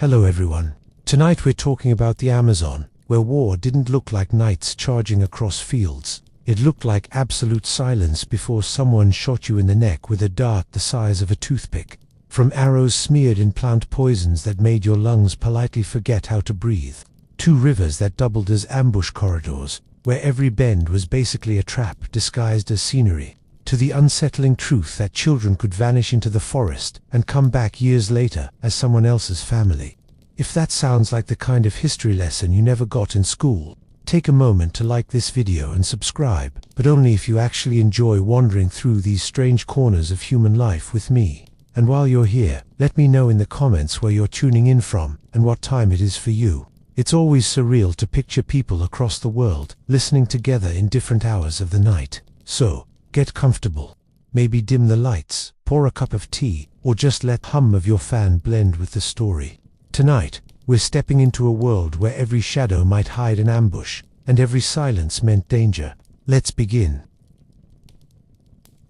Hello everyone. Tonight we're talking about the Amazon, where war didn't look like knights charging across fields. It looked like absolute silence before someone shot you in the neck with a dart the size of a toothpick. From arrows smeared in plant poisons that made your lungs politely forget how to breathe. Two rivers that doubled as ambush corridors, where every bend was basically a trap disguised as scenery. To the unsettling truth that children could vanish into the forest and come back years later as someone else's family. If that sounds like the kind of history lesson you never got in school, take a moment to like this video and subscribe, but only if you actually enjoy wandering through these strange corners of human life with me. And while you're here, let me know in the comments where you're tuning in from and what time it is for you. It's always surreal to picture people across the world listening together in different hours of the night. So, get comfortable. Maybe dim the lights, pour a cup of tea, or just let the hum of your fan blend with the story. Tonight, we're stepping into a world where every shadow might hide an ambush, and every silence meant danger. Let's begin.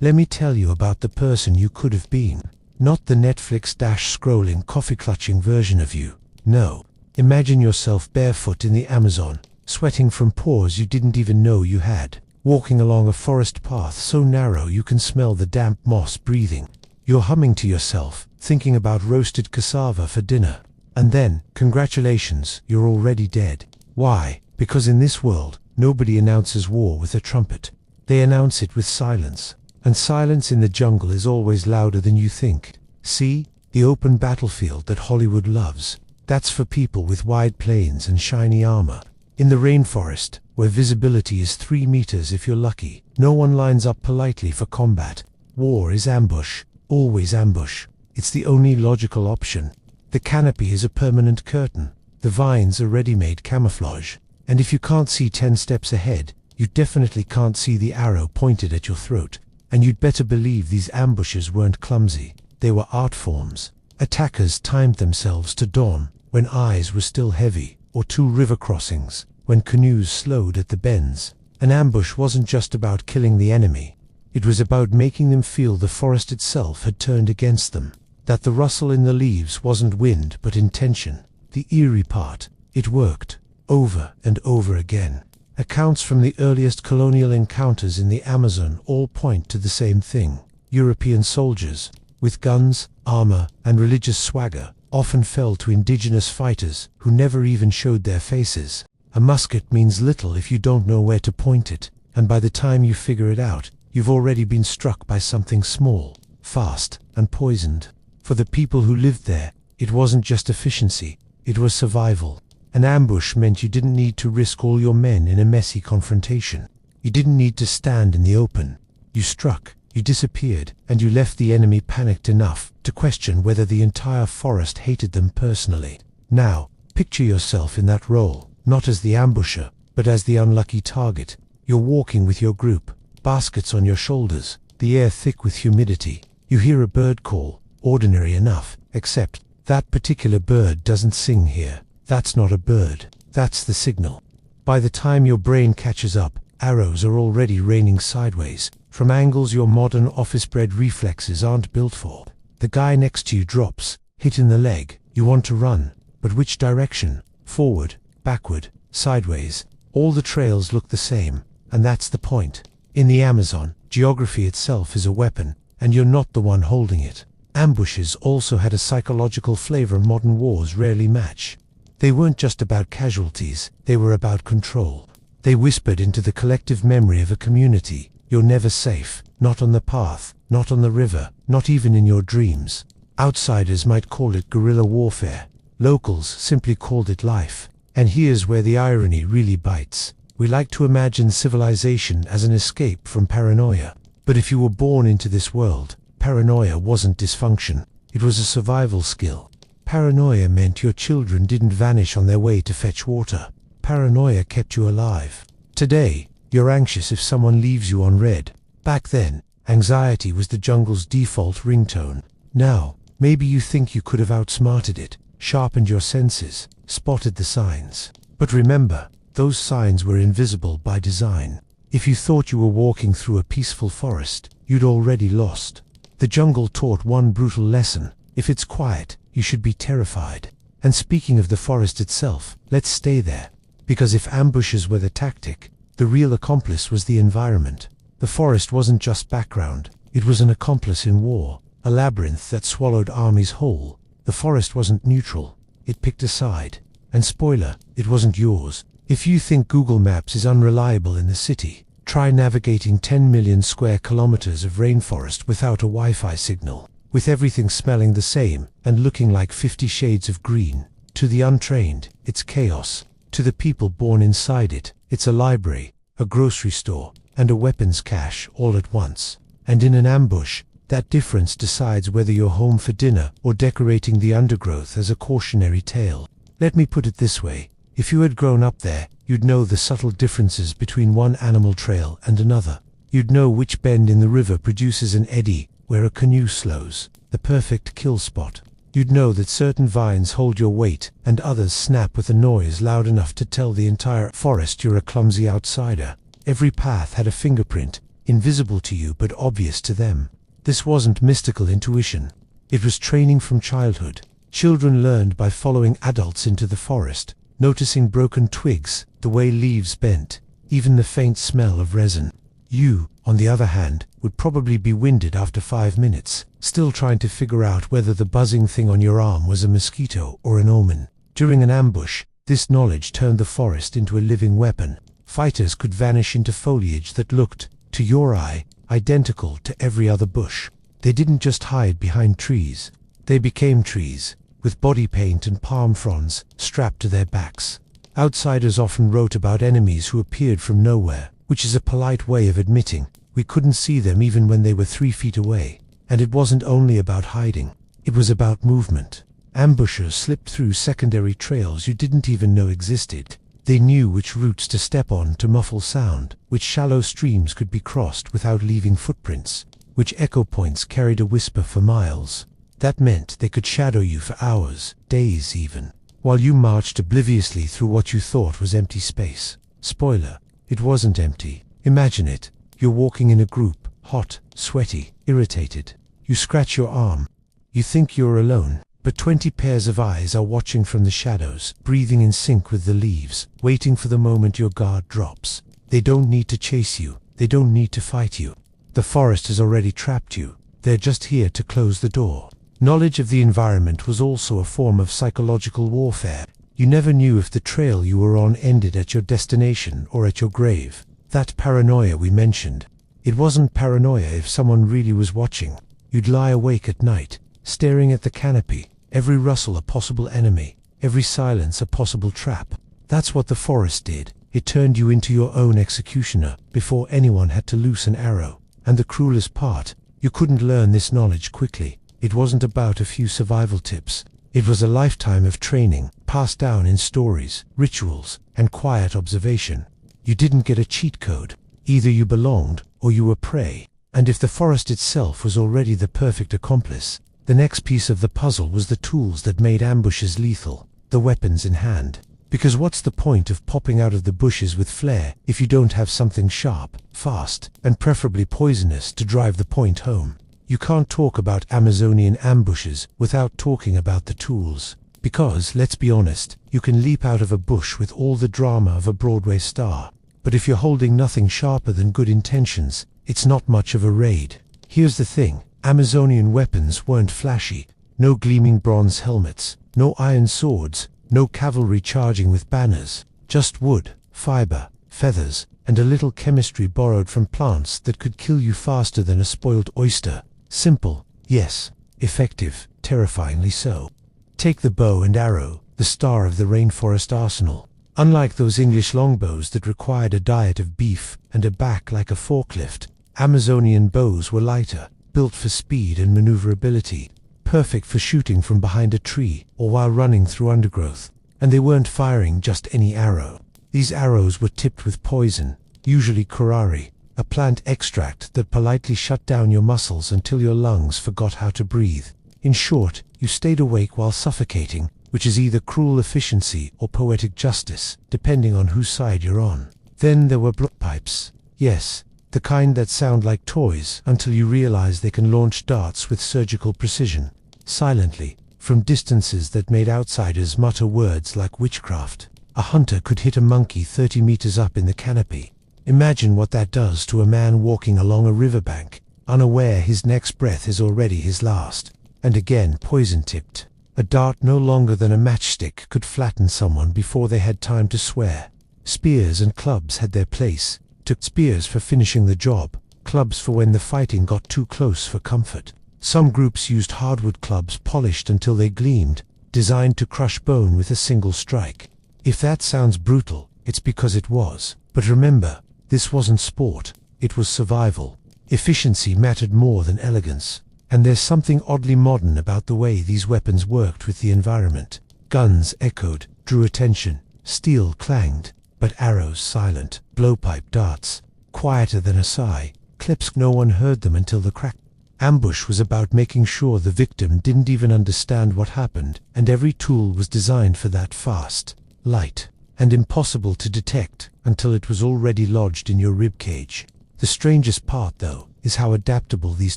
Let me tell you about the person you could have been. Not the Netflix-scrolling, coffee-clutching version of you. No. Imagine yourself barefoot in the Amazon, sweating from pores you didn't even know you had. Walking along a forest path so narrow you can smell the damp moss breathing. You're humming to yourself, thinking about roasted cassava for dinner. And then, congratulations, you're already dead. Why? Because in this world, nobody announces war with a trumpet. They announce it with silence. And silence in the jungle is always louder than you think. See? The open battlefield that Hollywood loves. That's for people with wide plains and shiny armor. In the rainforest, where visibility is 3 meters if you're lucky, no one lines up politely for combat. War is ambush, always ambush. It's the only logical option. The canopy is a permanent curtain. The vines are ready-made camouflage. And if you can't see 10 steps ahead, you definitely can't see the arrow pointed at your throat. And you'd better believe these ambushes weren't clumsy. They were art forms. Attackers timed themselves to dawn, when eyes were still heavy, or 2 river crossings, when canoes slowed at the bends. An ambush wasn't just about killing the enemy. It was about making them feel the forest itself had turned against them. That the rustle in the leaves wasn't wind but intention. The eerie part, it worked, over and over again. Accounts from the earliest colonial encounters in the Amazon all point to the same thing. European soldiers, with guns, armor, and religious swagger, often fell to indigenous fighters who never even showed their faces. A musket means little if you don't know where to point it, and by the time you figure it out, you've already been struck by something small, fast, and poisoned. For the people who lived there, it wasn't just efficiency, it was survival. An ambush meant you didn't need to risk all your men in a messy confrontation. You didn't need to stand in the open. You struck, you disappeared, and you left the enemy panicked enough to question whether the entire forest hated them personally. Now, picture yourself in that role, not as the ambusher, but as the unlucky target. You're walking with your group, baskets on your shoulders, the air thick with humidity. You hear a bird call, ordinary enough, except that particular bird doesn't sing here. That's not a bird, that's the signal. By the time your brain catches up, arrows are already raining sideways, from angles your modern office-bred reflexes aren't built for. The guy next to you drops, hit in the leg. You want to run, but which direction? Forward, backward, sideways. All the trails look the same, and that's the point. In the Amazon, geography itself is a weapon, and you're not the one holding it. Ambushes also had a psychological flavor modern wars rarely match. They weren't just about casualties, they were about control. They whispered into the collective memory of a community, you're never safe, not on the path, not on the river, not even in your dreams. Outsiders might call it guerrilla warfare. Locals simply called it life. And here's where the irony really bites. We like to imagine civilization as an escape from paranoia. But if you were born into this world, paranoia wasn't dysfunction. It was a survival skill. Paranoia meant your children didn't vanish on their way to fetch water. Paranoia kept you alive. Today, you're anxious if someone leaves you on red. Back then, anxiety was the jungle's default ringtone. Now, maybe you think you could have outsmarted it, sharpened your senses, spotted the signs. But remember, those signs were invisible by design. If you thought you were walking through a peaceful forest, you'd already lost. The jungle taught one brutal lesson. If it's quiet, you should be terrified. And speaking of the forest itself, let's stay there. Because if ambushes were the tactic, the real accomplice was the environment. The forest wasn't just background, it was an accomplice in war, a labyrinth that swallowed armies whole. The forest wasn't neutral, it picked a side. And spoiler, it wasn't yours. If you think Google Maps is unreliable in the city, try navigating 10 million square kilometers of rainforest without a Wi-Fi signal, with everything smelling the same and looking like 50 shades of green. To the untrained, it's chaos. To the people born inside it, it's a library, a grocery store, and a weapons cache all at once. And in an ambush, that difference decides whether you're home for dinner or decorating the undergrowth as a cautionary tale. Let me put it this way, if you had grown up there, you'd know the subtle differences between one animal trail and another. You'd know which bend in the river produces an eddy where a canoe slows, the perfect kill spot. You'd know that certain vines hold your weight and others snap with a noise loud enough to tell the entire forest you're a clumsy outsider. Every path had a fingerprint, invisible to you but obvious to them. This wasn't mystical intuition. It was training from childhood. Children learned by following adults into the forest, noticing broken twigs, the way leaves bent, even the faint smell of resin. You, on the other hand, would probably be winded after 5 minutes, still trying to figure out whether the buzzing thing on your arm was a mosquito or an omen. During an ambush, this knowledge turned the forest into a living weapon. Fighters could vanish into foliage that looked, to your eye, identical to every other bush. They didn't just hide behind trees. They became trees, with body paint and palm fronds strapped to their backs. Outsiders often wrote about enemies who appeared from nowhere, which is a polite way of admitting we couldn't see them even when they were 3 feet away. And it wasn't only about hiding, it was about movement. Ambushers slipped through secondary trails you didn't even know existed. They knew which routes to step on to muffle sound, which shallow streams could be crossed without leaving footprints, which echo points carried a whisper for miles. That meant they could shadow you for hours, days even, while you marched obliviously through what you thought was empty space. Spoiler, it wasn't empty. Imagine it. You're walking in a group, hot, sweaty, irritated. You scratch your arm. You think you're alone, but 20 pairs of eyes are watching from the shadows, breathing in sync with the leaves, waiting for the moment your guard drops. They don't need to chase you. They don't need to fight you. The forest has already trapped you. They're just here to close the door. Knowledge of the environment was also a form of psychological warfare. You never knew if the trail you were on ended at your destination or at your grave. That paranoia we mentioned. It wasn't paranoia if someone really was watching. You'd lie awake at night, staring at the canopy, every rustle a possible enemy, every silence a possible trap. That's what the forest did. It turned you into your own executioner before anyone had to loose an arrow. And the cruelest part, you couldn't learn this knowledge quickly. It wasn't about a few survival tips. It was a lifetime of training, passed down in stories, rituals, and quiet observation. You didn't get a cheat code. Either you belonged, or you were prey. And if the forest itself was already the perfect accomplice, the next piece of the puzzle was the tools that made ambushes lethal, the weapons in hand. Because what's the point of popping out of the bushes with flair if you don't have something sharp, fast, and preferably poisonous to drive the point home? You can't talk about Amazonian ambushes without talking about the tools. Because, let's be honest, you can leap out of a bush with all the drama of a Broadway star. But if you're holding nothing sharper than good intentions, it's not much of a raid. Here's the thing, Amazonian weapons weren't flashy. No gleaming bronze helmets, no iron swords, no cavalry charging with banners. Just wood, fiber, feathers, and a little chemistry borrowed from plants that could kill you faster than a spoiled oyster. Simple, yes. Effective, terrifyingly so. Take the bow and arrow, the star of the rainforest arsenal. Unlike those English longbows that required a diet of beef and a back like a forklift, Amazonian bows were lighter, built for speed and maneuverability, perfect for shooting from behind a tree or while running through undergrowth. And they weren't firing just any arrow. These arrows were tipped with poison, usually curare, a plant extract that politely shut down your muscles until your lungs forgot how to breathe. In short, you stayed awake while suffocating, which is either cruel efficiency or poetic justice, depending on whose side you're on. Then there were blowpipes. Yes, the kind that sound like toys until you realize they can launch darts with surgical precision. Silently, from distances that made outsiders mutter words like witchcraft. A hunter could hit a monkey 30 meters up in the canopy. Imagine what that does to a man walking along a riverbank, unaware his next breath is already his last. And again, poison-tipped. A dart no longer than a matchstick could flatten someone before they had time to swear. Spears and clubs had their place. Took spears for finishing the job, clubs for when the fighting got too close for comfort. Some groups used hardwood clubs polished until they gleamed, designed to crush bone with a single strike. If that sounds brutal, it's because it was. But remember, this wasn't sport, it was survival. Efficiency mattered more than elegance. And there's something oddly modern about the way these weapons worked with the environment. Guns echoed, drew attention, steel clanged, but arrows silent, blowpipe darts, quieter than a sigh, clips no one heard them until the crack. Ambush was about making sure the victim didn't even understand what happened, and every tool was designed for that: fast, light, and impossible to detect until it was already lodged in your ribcage. The strangest part, though, is how adaptable these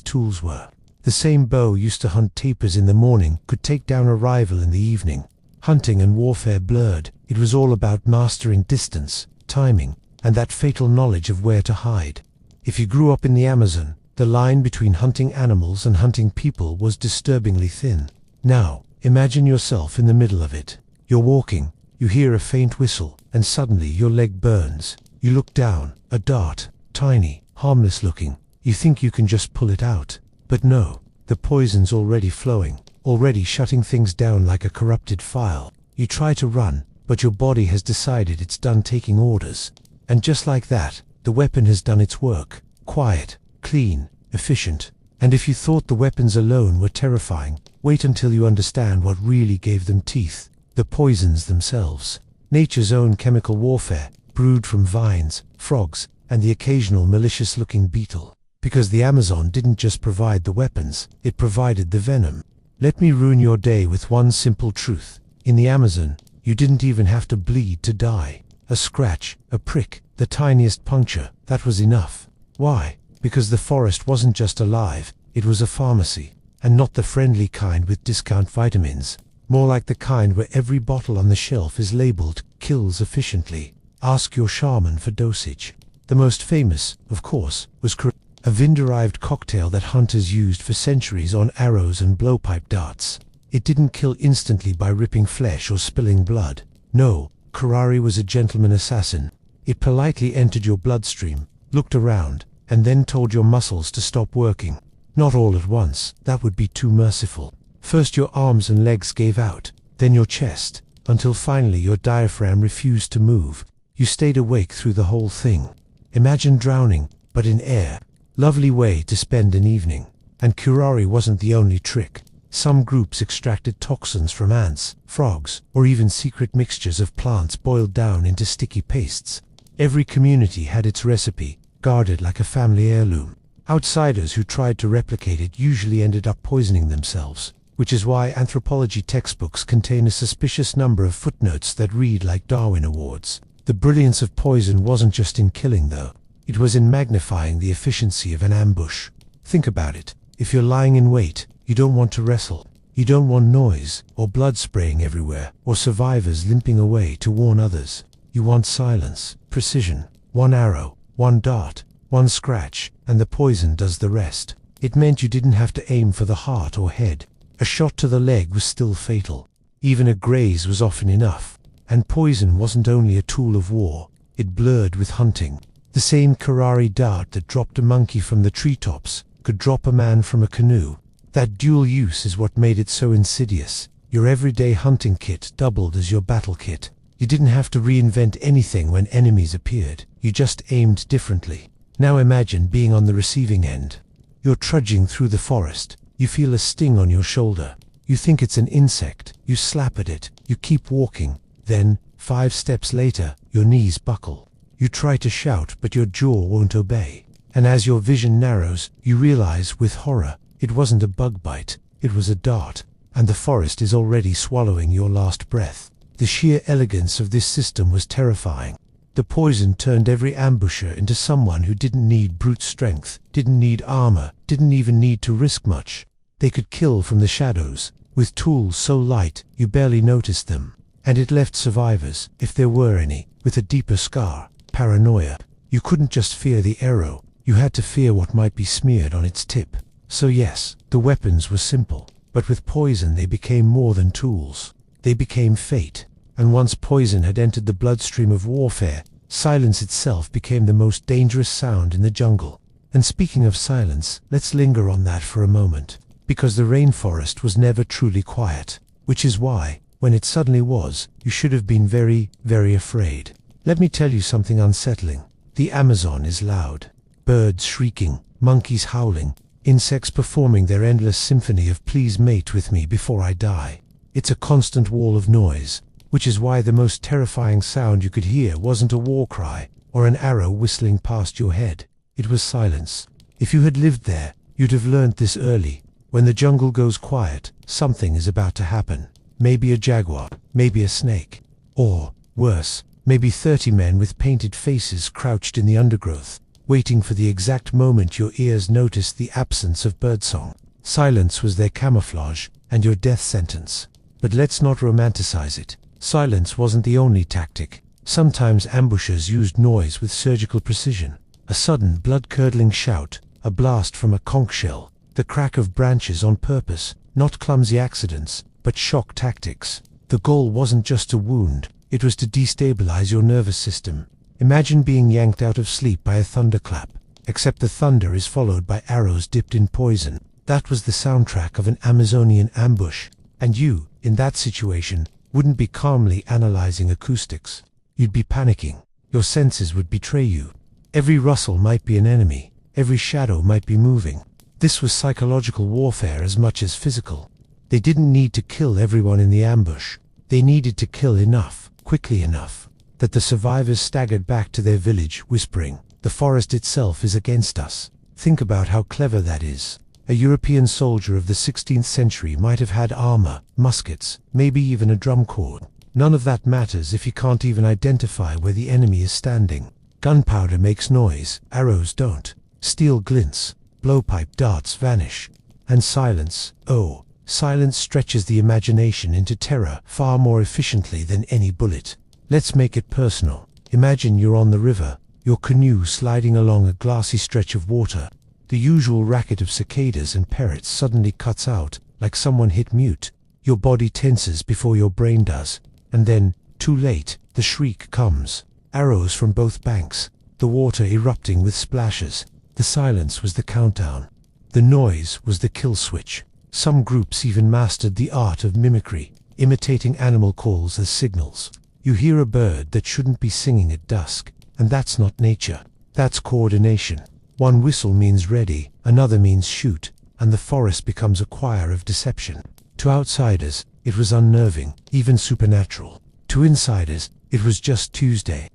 tools were. The same bow used to hunt tapirs in the morning could take down a rival in the evening. Hunting and warfare blurred. It was all about mastering distance, timing, and that fatal knowledge of where to hide. If you grew up in the Amazon, the line between hunting animals and hunting people was disturbingly thin. Now, imagine yourself in the middle of it. You're walking, you hear a faint whistle, and suddenly your leg burns. You look down, a dart, tiny, harmless looking. You think you can just pull it out. But no, the poison's already flowing, already shutting things down like a corrupted file. You try to run, but your body has decided it's done taking orders. And just like that, the weapon has done its work. Quiet, clean, efficient. And if you thought the weapons alone were terrifying, wait until you understand what really gave them teeth: the poisons themselves. Nature's own chemical warfare, brewed from vines, frogs, and the occasional malicious-looking beetle. Because the Amazon didn't just provide the weapons, it provided the venom. Let me ruin your day with one simple truth. In the Amazon, you didn't even have to bleed to die. A scratch, a prick, the tiniest puncture, that was enough. Why? Because the forest wasn't just alive, it was a pharmacy. And not the friendly kind with discount vitamins. More like the kind where every bottle on the shelf is labeled "kills efficiently. Ask your shaman for dosage." The most famous, of course, was a vine-derived cocktail that hunters used for centuries on arrows and blowpipe darts. It didn't kill instantly by ripping flesh or spilling blood. No, curare was a gentleman assassin. It politely entered your bloodstream, looked around, and then told your muscles to stop working. Not all at once, that would be too merciful. First your arms and legs gave out, then your chest, until finally your diaphragm refused to move. You stayed awake through the whole thing. Imagine drowning, but in air. Lovely way to spend an evening. And curare wasn't the only trick. Some groups extracted toxins from ants, frogs, or even secret mixtures of plants boiled down into sticky pastes. Every community had its recipe, guarded like a family heirloom. Outsiders who tried to replicate it usually ended up poisoning themselves, which is why anthropology textbooks contain a suspicious number of footnotes that read like Darwin Awards. The brilliance of poison wasn't just in killing, though. It was in magnifying the efficiency of an ambush. Think about it. If you're lying in wait, you don't want to wrestle. You don't want noise, or blood spraying everywhere, or survivors limping away to warn others. You want silence, precision. One arrow, one dart, one scratch, and the poison does the rest. It meant you didn't have to aim for the heart or head. A shot to the leg was still fatal. Even a graze was often enough. And poison wasn't only a tool of war, it blurred with hunting. The same curare dart that dropped a monkey from the treetops could drop a man from a canoe. That dual use is what made it so insidious. Your everyday hunting kit doubled as your battle kit. You didn't have to reinvent anything when enemies appeared. You just aimed differently. Now imagine being on the receiving end. You're trudging through the forest. You feel a sting on your shoulder. You think it's an insect. You slap at it. You keep walking. Then, 5 steps later, your knees buckle. You try to shout, but your jaw won't obey. And as your vision narrows, you realize with horror, it wasn't a bug bite, it was a dart, and the forest is already swallowing your last breath. The sheer elegance of this system was terrifying. The poison turned every ambusher into someone who didn't need brute strength, didn't need armor, didn't even need to risk much. They could kill from the shadows, with tools so light you barely noticed them. And it left survivors, if there were any, with a deeper scar, paranoia. You couldn't just fear the arrow, you had to fear what might be smeared on its tip. So yes, the weapons were simple, but with poison they became more than tools. They became fate. And once poison had entered the bloodstream of warfare, silence itself became the most dangerous sound in the jungle. And speaking of silence, let's linger on that for a moment. Because the rainforest was never truly quiet. Which is why, when it suddenly was, you should have been very, very afraid. Let me tell you something unsettling. The Amazon is loud. Birds shrieking, monkeys howling, insects performing their endless symphony of please mate with me before I die. It's a constant wall of noise, which is why the most terrifying sound you could hear wasn't a war cry or an arrow whistling past your head. It was silence. If you had lived there, you'd have learned this early. When the jungle goes quiet, something is about to happen. Maybe a jaguar, maybe a snake, or, worse, maybe 30 men with painted faces crouched in the undergrowth, waiting for the exact moment your ears noticed the absence of birdsong. Silence was their camouflage and your death sentence. But let's not romanticize it. Silence wasn't the only tactic. Sometimes ambushers used noise with surgical precision. A sudden blood-curdling shout, a blast from a conch shell, the crack of branches on purpose, not clumsy accidents, but shock tactics. The goal wasn't just to wound, it was to destabilize your nervous system. Imagine being yanked out of sleep by a thunderclap, except the thunder is followed by arrows dipped in poison. That was the soundtrack of an Amazonian ambush. And you, in that situation, wouldn't be calmly analyzing acoustics. You'd be panicking. Your senses would betray you. Every rustle might be an enemy. Every shadow might be moving. This was psychological warfare as much as physical. They didn't need to kill everyone in the ambush. They needed to kill enough, quickly enough, that the survivors staggered back to their village, whispering, "The forest itself is against us." Think about how clever that is. A European soldier of the 16th century might have had armor, muskets, maybe even a drum corps. None of that matters if you can't even identify where the enemy is standing. Gunpowder makes noise, arrows don't. Steel glints, blowpipe darts vanish. And silence, oh, silence stretches the imagination into terror far more efficiently than any bullet. Let's make it personal. Imagine you're on the river, your canoe sliding along a glassy stretch of water. The usual racket of cicadas and parrots suddenly cuts out, like someone hit mute. Your body tenses before your brain does. And then, too late, the shriek comes. Arrows from both banks, the water erupting with splashes. The silence was the countdown. The noise was the kill switch. Some groups even mastered the art of mimicry, imitating animal calls as signals. You hear a bird that shouldn't be singing at dusk, and that's not nature. That's coordination. One whistle means ready, another means shoot, and the forest becomes a choir of deception. To outsiders, it was unnerving, even supernatural. To insiders, it was just Tuesday.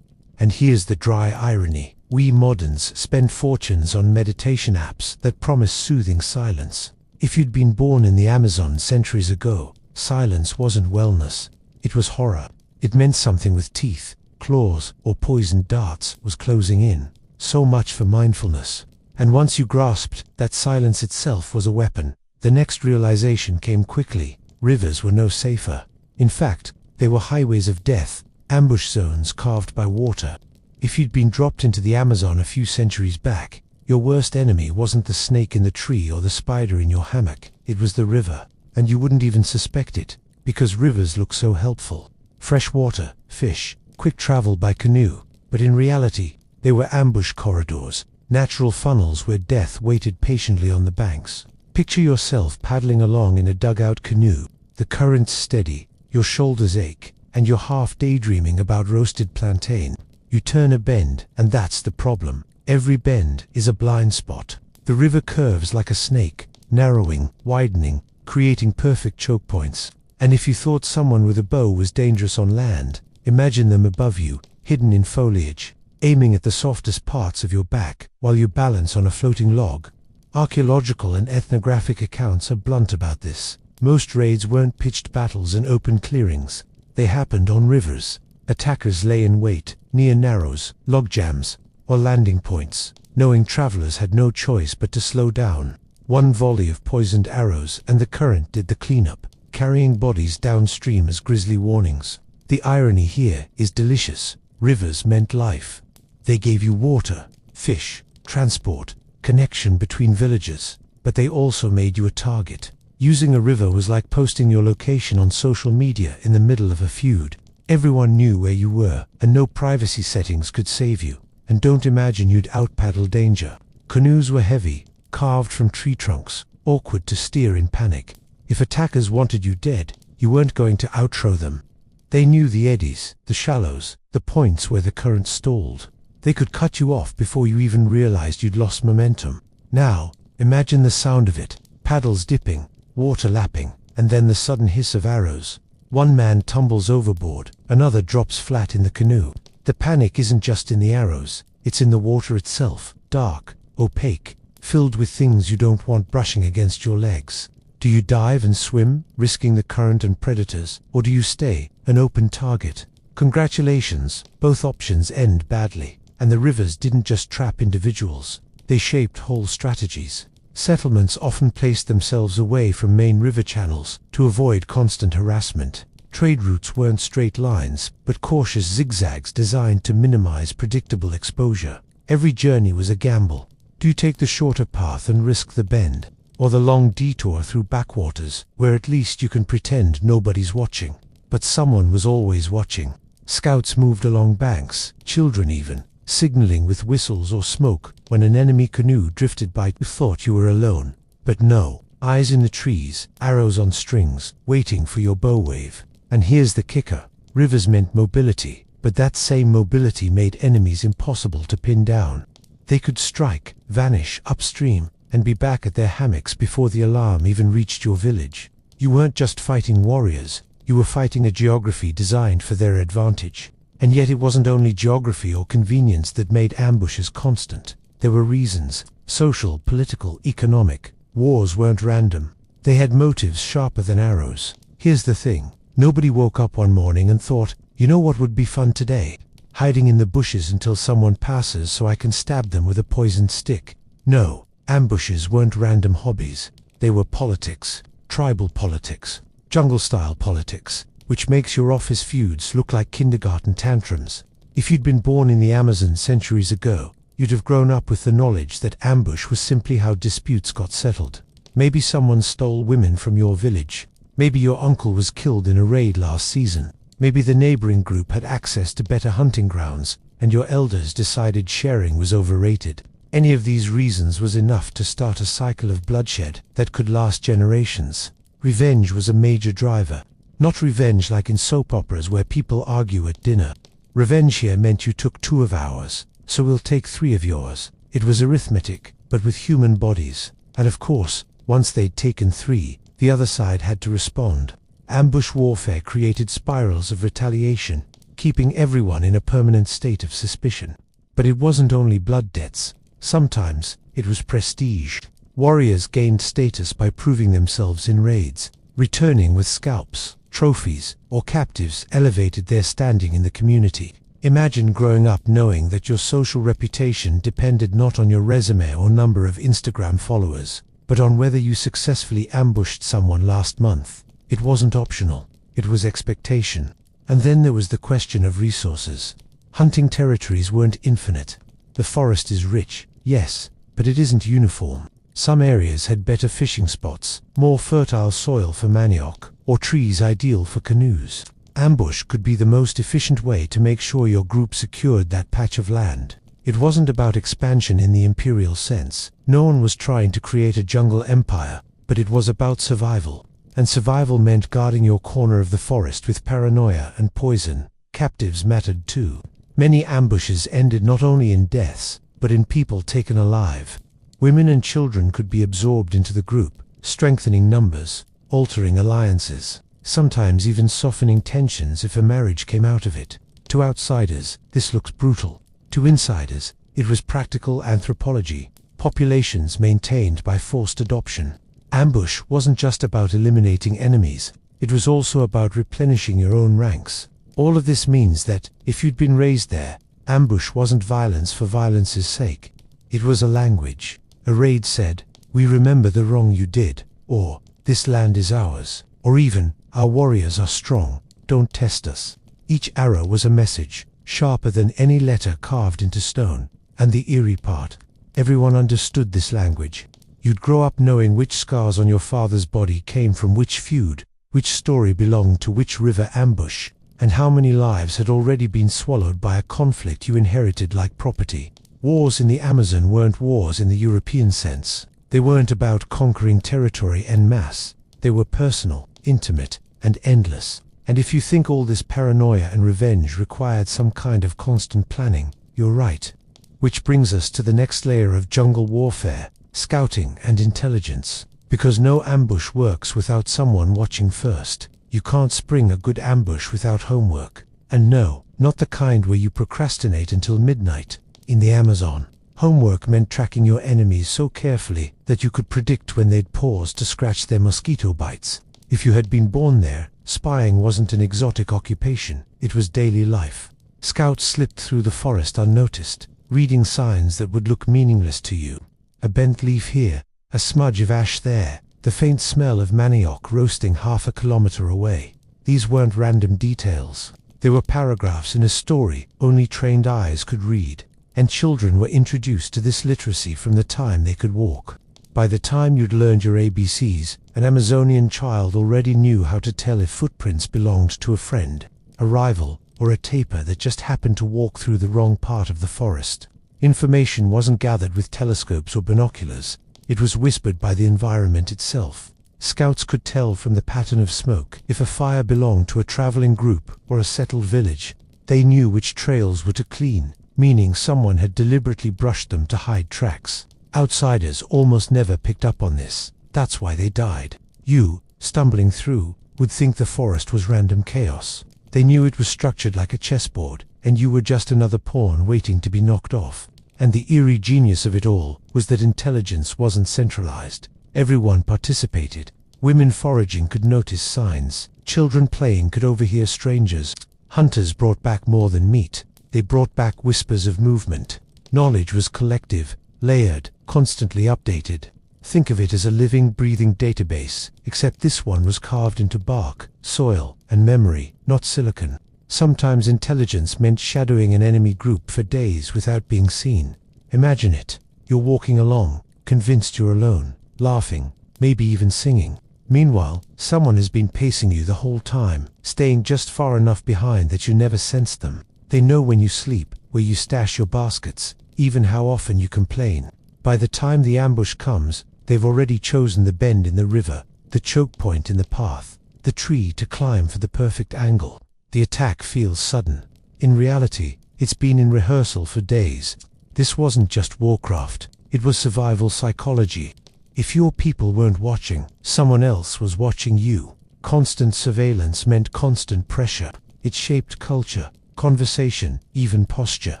And here's the dry irony. We moderns spend fortunes on meditation apps that promise soothing silence. If you'd been born in the Amazon centuries ago, silence wasn't wellness. It was horror. It meant something with teeth, claws, or poisoned darts was closing in. So much for mindfulness. And once you grasped that silence itself was a weapon, the next realization came quickly. Rivers were no safer. In fact, they were highways of death, ambush zones carved by water. If you'd been dropped into the Amazon a few centuries back, your worst enemy wasn't the snake in the tree or the spider in your hammock. It was the river. And you wouldn't even suspect it, because rivers look so helpful. Fresh water, fish, quick travel by canoe. But in reality, they were ambush corridors, natural funnels where death waited patiently on the banks. Picture yourself paddling along in a dugout canoe, the currents steady, your shoulders ache, and you're half daydreaming about roasted plantain. You turn a bend, and that's the problem. Every bend is a blind spot. The river curves like a snake, narrowing, widening, creating perfect choke points. And if you thought someone with a bow was dangerous on land, imagine them above you, hidden in foliage, aiming at the softest parts of your back while you balance on a floating log. Archaeological and ethnographic accounts are blunt about this. Most raids weren't pitched battles in open clearings. They happened on rivers. Attackers lay in wait, near narrows, logjams, or landing points, knowing travelers had no choice but to slow down. One volley of poisoned arrows and the current did the cleanup. carrying bodies downstream as grisly warnings. The irony here is delicious. Rivers meant life. They gave you water, fish, transport, connection between villages, but they also made you a target. Using a river was like posting your location on social media in the middle of a feud. Everyone knew where you were, and no privacy settings could save you. And don't imagine you'd out-paddle danger. Canoes were heavy, carved from tree trunks, awkward to steer in panic. If attackers wanted you dead, you weren't going to outrow them. They knew the eddies, the shallows, the points where the current stalled. They could cut you off before you even realized you'd lost momentum. Now, imagine the sound of it. Paddles dipping, water lapping, and then the sudden hiss of arrows. One man tumbles overboard, another drops flat in the canoe. The panic isn't just in the arrows, it's in the water itself, dark, opaque, filled with things you don't want brushing against your legs. Do you dive and swim, risking the current and predators, or do you stay, an open target? Congratulations, both options end badly, and the rivers didn't just trap individuals, they shaped whole strategies. Settlements often placed themselves away from main river channels to avoid constant harassment. Trade routes weren't straight lines, but cautious zigzags designed to minimize predictable exposure. Every journey was a gamble. Do you take the shorter path and risk the bend, or the long detour through backwaters, where at least you can pretend nobody's watching? But someone was always watching. Scouts moved along banks, children even, signaling with whistles or smoke when an enemy canoe drifted by. You thought you were alone, but no. Eyes in the trees, arrows on strings, waiting for your bow wave. And here's the kicker. Rivers meant mobility, but that same mobility made enemies impossible to pin down. They could strike, vanish upstream, and be back at their hammocks before the alarm even reached your village. You weren't just fighting warriors, you were fighting a geography designed for their advantage. And yet it wasn't only geography or convenience that made ambushes constant. There were reasons: social, political, economic. Wars weren't random. They had motives sharper than arrows. Here's the thing. Nobody woke up one morning and thought, you know what would be fun today? Hiding in the bushes until someone passes so I can stab them with a poisoned stick. No, ambushes weren't random hobbies. They were politics, tribal politics, jungle-style politics, which makes your office feuds look like kindergarten tantrums. If you'd been born in the Amazon centuries ago, you'd have grown up with the knowledge that ambush was simply how disputes got settled. Maybe someone stole women from your village. Maybe your uncle was killed in a raid last season. Maybe the neighboring group had access to better hunting grounds, and your elders decided sharing was overrated. Any of these reasons was enough to start a cycle of bloodshed that could last generations. Revenge was a major driver. Not revenge like in soap operas where people argue at dinner. Revenge here meant you took 2 of ours, so we'll take 3 of yours. It was arithmetic, but with human bodies. And of course, once they'd taken 3, the other side had to respond. Ambush warfare created spirals of retaliation, keeping everyone in a permanent state of suspicion. But it wasn't only blood debts. Sometimes, it was prestige. Warriors gained status by proving themselves in raids. Returning with scalps, trophies, or captives elevated their standing in the community. Imagine growing up knowing that your social reputation depended not on your resume or number of Instagram followers, but on whether you successfully ambushed someone last month. It wasn't optional, it was expectation. And then there was the question of resources. Hunting territories weren't infinite. The forest is rich, yes, but it isn't uniform. Some areas had better fishing spots, more fertile soil for manioc, or trees ideal for canoes. Ambush could be the most efficient way to make sure your group secured that patch of land. It wasn't about expansion in the imperial sense. No one was trying to create a jungle empire, but it was about survival. And survival meant guarding your corner of the forest with paranoia and poison. Captives mattered too. Many ambushes ended not only in deaths, but in people taken alive. Women and children could be absorbed into the group, strengthening numbers, altering alliances, sometimes even softening tensions if a marriage came out of it. To outsiders, this looks brutal. To insiders, it was practical anthropology, populations maintained by forced adoption. Ambush wasn't just about eliminating enemies, it was also about replenishing your own ranks. All of this means that, if you'd been raised there, ambush wasn't violence for violence's sake. It was a language. A raid said, "We remember the wrong you did," or "This land is ours." Or even, our warriors are strong, don't test us. Each arrow was a message, sharper than any letter carved into stone. And the eerie part, everyone understood this language. You'd grow up knowing which scars on your father's body came from which feud, which story belonged to which river ambush, and how many lives had already been swallowed by a conflict you inherited like property. Wars in the Amazon weren't wars in the European sense. They weren't about conquering territory en masse. They were personal, intimate, and endless. And if you think all this paranoia and revenge required some kind of constant planning, you're right. Which brings us to the next layer of jungle warfare, scouting and intelligence. Because no ambush works without someone watching first. You can't spring a good ambush without homework. And no, not the kind where you procrastinate until midnight. In the Amazon, homework meant tracking your enemies so carefully that you could predict when they'd pause to scratch their mosquito bites. If you had been born there, spying wasn't an exotic occupation, it was daily life. Scouts slipped through the forest unnoticed, reading signs that would look meaningless to you. A bent leaf here, a smudge of ash there, the faint smell of manioc roasting half a kilometer away. These weren't random details. They were paragraphs in a story only trained eyes could read. And children were introduced to this literacy from the time they could walk. By the time you'd learned your ABCs, an Amazonian child already knew how to tell if footprints belonged to a friend, a rival, or a tapir that just happened to walk through the wrong part of the forest. Information wasn't gathered with telescopes or binoculars. It was whispered by the environment itself. Scouts could tell from the pattern of smoke if a fire belonged to a traveling group or a settled village. They knew which trails were to clean, meaning someone had deliberately brushed them to hide tracks. Outsiders almost never picked up on this. That's why they died. You, stumbling through, would think the forest was random chaos. They knew it was structured like a chessboard, and you were just another pawn waiting to be knocked off. And the eerie genius of it all was that intelligence wasn't centralized. Everyone participated. Women foraging could notice signs. Children playing could overhear strangers. Hunters brought back more than meat. They brought back whispers of movement. Knowledge was collective, layered, constantly updated. Think of it as a living, breathing database, except this one was carved into bark, soil, and memory, not silicon. Sometimes intelligence meant shadowing an enemy group for days without being seen. Imagine it. You're walking along, convinced you're alone, laughing, maybe even singing. Meanwhile, someone has been pacing you the whole time, staying just far enough behind that you never sensed them. They know when you sleep, where you stash your baskets, even how often you complain. By the time the ambush comes, they've already chosen the bend in the river, the choke point in the path, the tree to climb for the perfect angle. The attack feels sudden. In reality, it's been in rehearsal for days. This wasn't just warcraft, it was survival psychology. If your people weren't watching, someone else was watching you. Constant surveillance meant constant pressure. It shaped culture, conversation, even posture.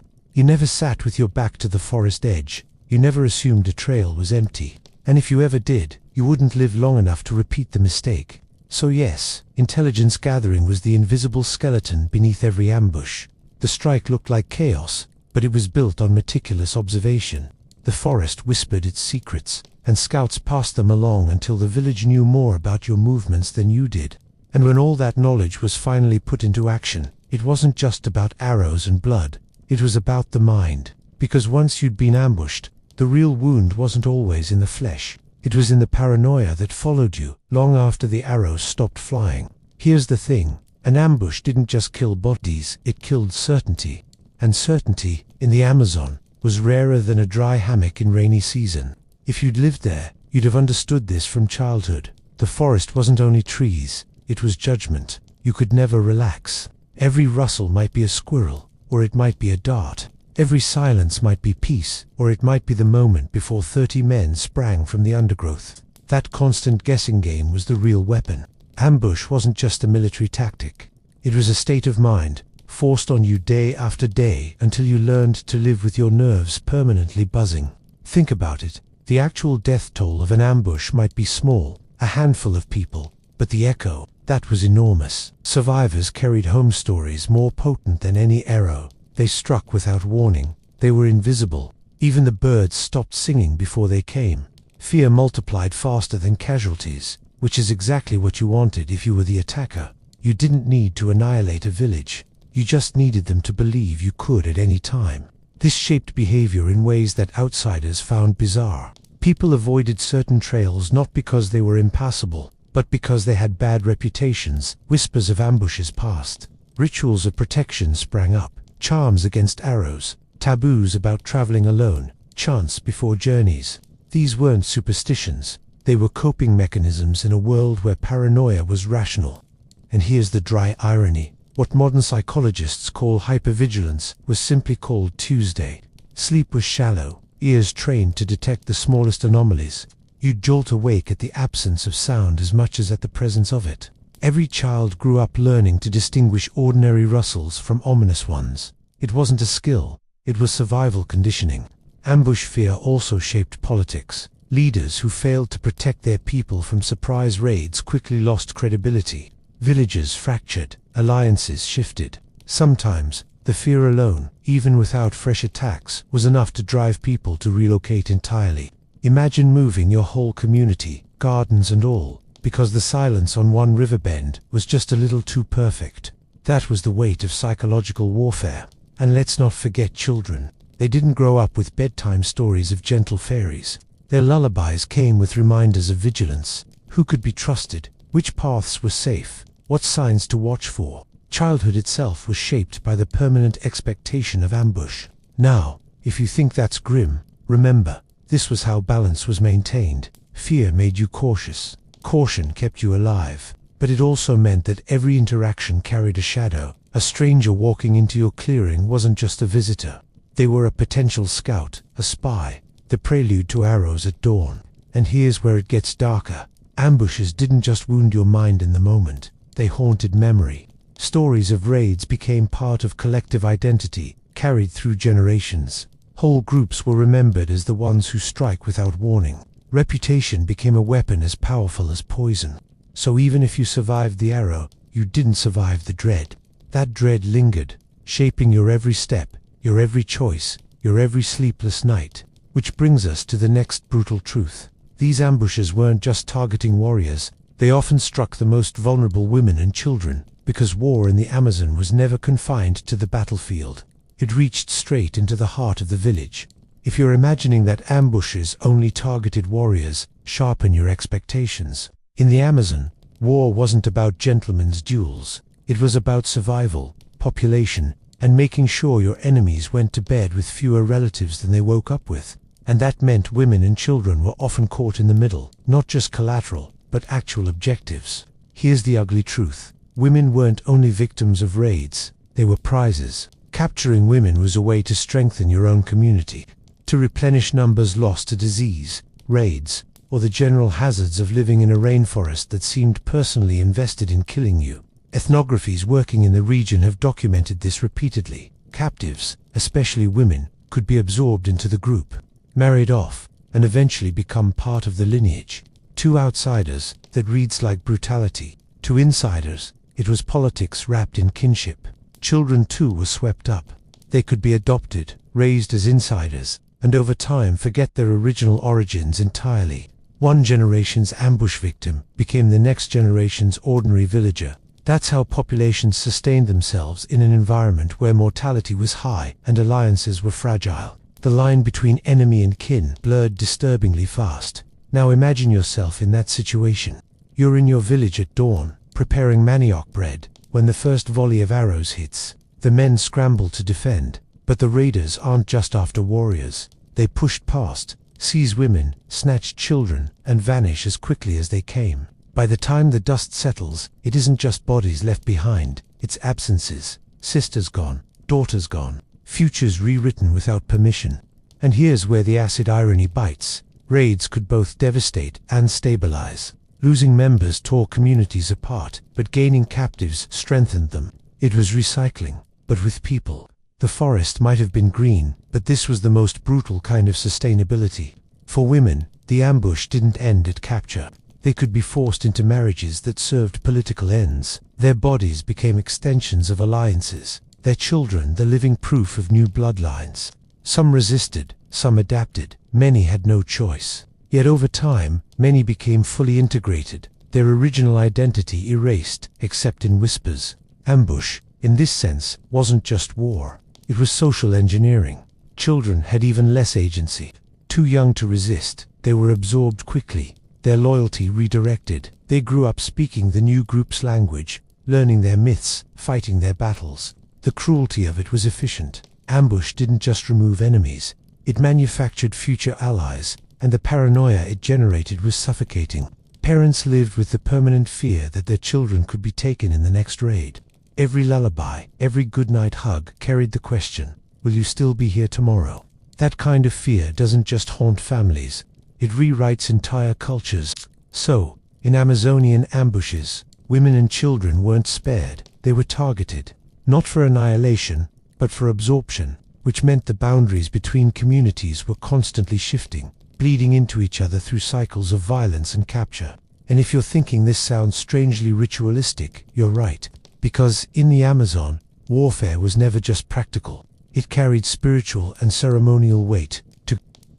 You never sat with your back to the forest edge. You never assumed a trail was empty. And if you ever did, you wouldn't live long enough to repeat the mistake. So yes, intelligence gathering was the invisible skeleton beneath every ambush. The strike looked like chaos, but it was built on meticulous observation. The forest whispered its secrets, and scouts passed them along until the village knew more about your movements than you did. And when all that knowledge was finally put into action, it wasn't just about arrows and blood, it was about the mind. Because once you'd been ambushed, the real wound wasn't always in the flesh. It was in the paranoia that followed you, long after the arrows stopped flying. Here's the thing, an ambush didn't just kill bodies, it killed certainty. And certainty, in the Amazon, was rarer than a dry hammock in rainy season. If you'd lived there, you'd have understood this from childhood. The forest wasn't only trees, it was judgment. You could never relax. Every rustle might be a squirrel, or it might be a dart. Every silence might be peace, or it might be the moment before 30 men sprang from the undergrowth. That constant guessing game was the real weapon. Ambush wasn't just a military tactic. It was a state of mind, forced on you day after day until you learned to live with your nerves permanently buzzing. Think about it. The actual death toll of an ambush might be small, a handful of people, but the echo, that was enormous. Survivors carried home stories more potent than any arrow. They struck without warning. They were invisible. Even the birds stopped singing before they came. Fear multiplied faster than casualties. which is exactly what you wanted if you were the attacker. You didn't need to annihilate a village. You just needed them to believe you could at any time. This shaped behavior in ways that outsiders found bizarre. People avoided certain trails not because they were impassable, but because they had bad reputations. Whispers of ambushes passed. Rituals of protection sprang up. Charms against arrows. Taboos about traveling alone. Chants before journeys. These weren't superstitions. They were coping mechanisms in a world where paranoia was rational. And here's the dry irony. What modern psychologists call hypervigilance was simply called Tuesday. Sleep was shallow, ears trained to detect the smallest anomalies. You'd jolt awake at the absence of sound as much as at the presence of it. Every child grew up learning to distinguish ordinary rustles from ominous ones. It wasn't a skill, it was survival conditioning. Ambush fear also shaped politics. Leaders who failed to protect their people from surprise raids quickly lost credibility. Villages fractured, alliances shifted. Sometimes, the fear alone, even without fresh attacks, was enough to drive people to relocate entirely. Imagine moving your whole community, gardens and all, because the silence on one river bend was just a little too perfect. That was the weight of psychological warfare. And let's not forget children. They didn't grow up with bedtime stories of gentle fairies. Their lullabies came with reminders of vigilance. Who could be trusted? Which paths were safe? What signs to watch for? Childhood itself was shaped by the permanent expectation of ambush. Now, if you think that's grim, remember, this was how balance was maintained. Fear made you cautious. Caution kept you alive. But it also meant that every interaction carried a shadow. A stranger walking into your clearing wasn't just a visitor. They were a potential scout, a spy, the prelude to arrows at dawn. And here's where it gets darker. Ambushes didn't just wound your mind in the moment. They haunted memory. Stories of raids became part of collective identity, carried through generations. Whole groups were remembered as the ones who strike without warning. Reputation became a weapon as powerful as poison. So even if you survived the arrow, you didn't survive the dread. That dread lingered, shaping your every step, your every choice, your every sleepless night. Which brings us to the next brutal truth. These ambushes weren't just targeting warriors. They often struck the most vulnerable women and children, because war in the Amazon was never confined to the battlefield. It reached straight into the heart of the village. If you're imagining that ambushes only targeted warriors, sharpen your expectations. In the Amazon, war wasn't about gentlemen's duels. It was about survival, population, and making sure your enemies went to bed with fewer relatives than they woke up with. And that meant women and children were often caught in the middle, not just collateral, but actual objectives. Here's the ugly truth. Women weren't only victims of raids, they were prizes. Capturing women was a way to strengthen your own community, to replenish numbers lost to disease, raids, or the general hazards of living in a rainforest that seemed personally invested in killing you. Ethnographies working in the region have documented this repeatedly. Captives, especially women, could be absorbed into the group, married off, and eventually become part of the lineage. To outsiders, that reads like brutality. To insiders, it was politics wrapped in kinship. Children too were swept up. They could be adopted, raised as insiders, and over time forget their original origins entirely. One generation's ambush victim became the next generation's ordinary villager. That's how populations sustained themselves in an environment where mortality was high and alliances were fragile. The line between enemy and kin blurred disturbingly fast. Now imagine yourself in that situation. You're in your village at dawn, preparing manioc bread, when the first volley of arrows hits. The men scramble to defend, but the raiders aren't just after warriors. They pushed past, seize women, snatch children, and vanish as quickly as they came. By the time the dust settles, it isn't just bodies left behind, it's absences, sisters gone, daughters gone, futures rewritten without permission. And here's where the acid irony bites. Raids could both devastate and stabilize. Losing members tore communities apart, but gaining captives strengthened them. It was recycling, but with people. The forest might have been green, but this was the most brutal kind of sustainability. For women, the ambush didn't end at capture. They could be forced into marriages that served political ends. Their bodies became extensions of alliances. Their children the living proof of new bloodlines. Some resisted, some adapted, many had no choice. Yet over time, many became fully integrated. their original identity erased, except in whispers. Ambush, in this sense, wasn't just war. It was social engineering. Children had even less agency. Too young to resist, they were absorbed quickly, their loyalty redirected. They grew up speaking the new group's language, learning their myths, fighting their battles. The cruelty of it was efficient. Ambush didn't just remove enemies, it manufactured future allies, and the paranoia it generated was suffocating. Parents lived with the permanent fear that their children could be taken in the next raid. Every lullaby, every goodnight hug carried the question, "Will you still be here tomorrow?" That kind of fear doesn't just haunt families, it rewrites entire cultures. So, in Amazonian ambushes, women and children weren't spared. They were targeted, not for annihilation, but for absorption, which meant the boundaries between communities were constantly shifting, bleeding into each other through cycles of violence and capture. And if you're thinking this sounds strangely ritualistic, you're right, because in the Amazon, warfare was never just practical. It carried spiritual and ceremonial weight.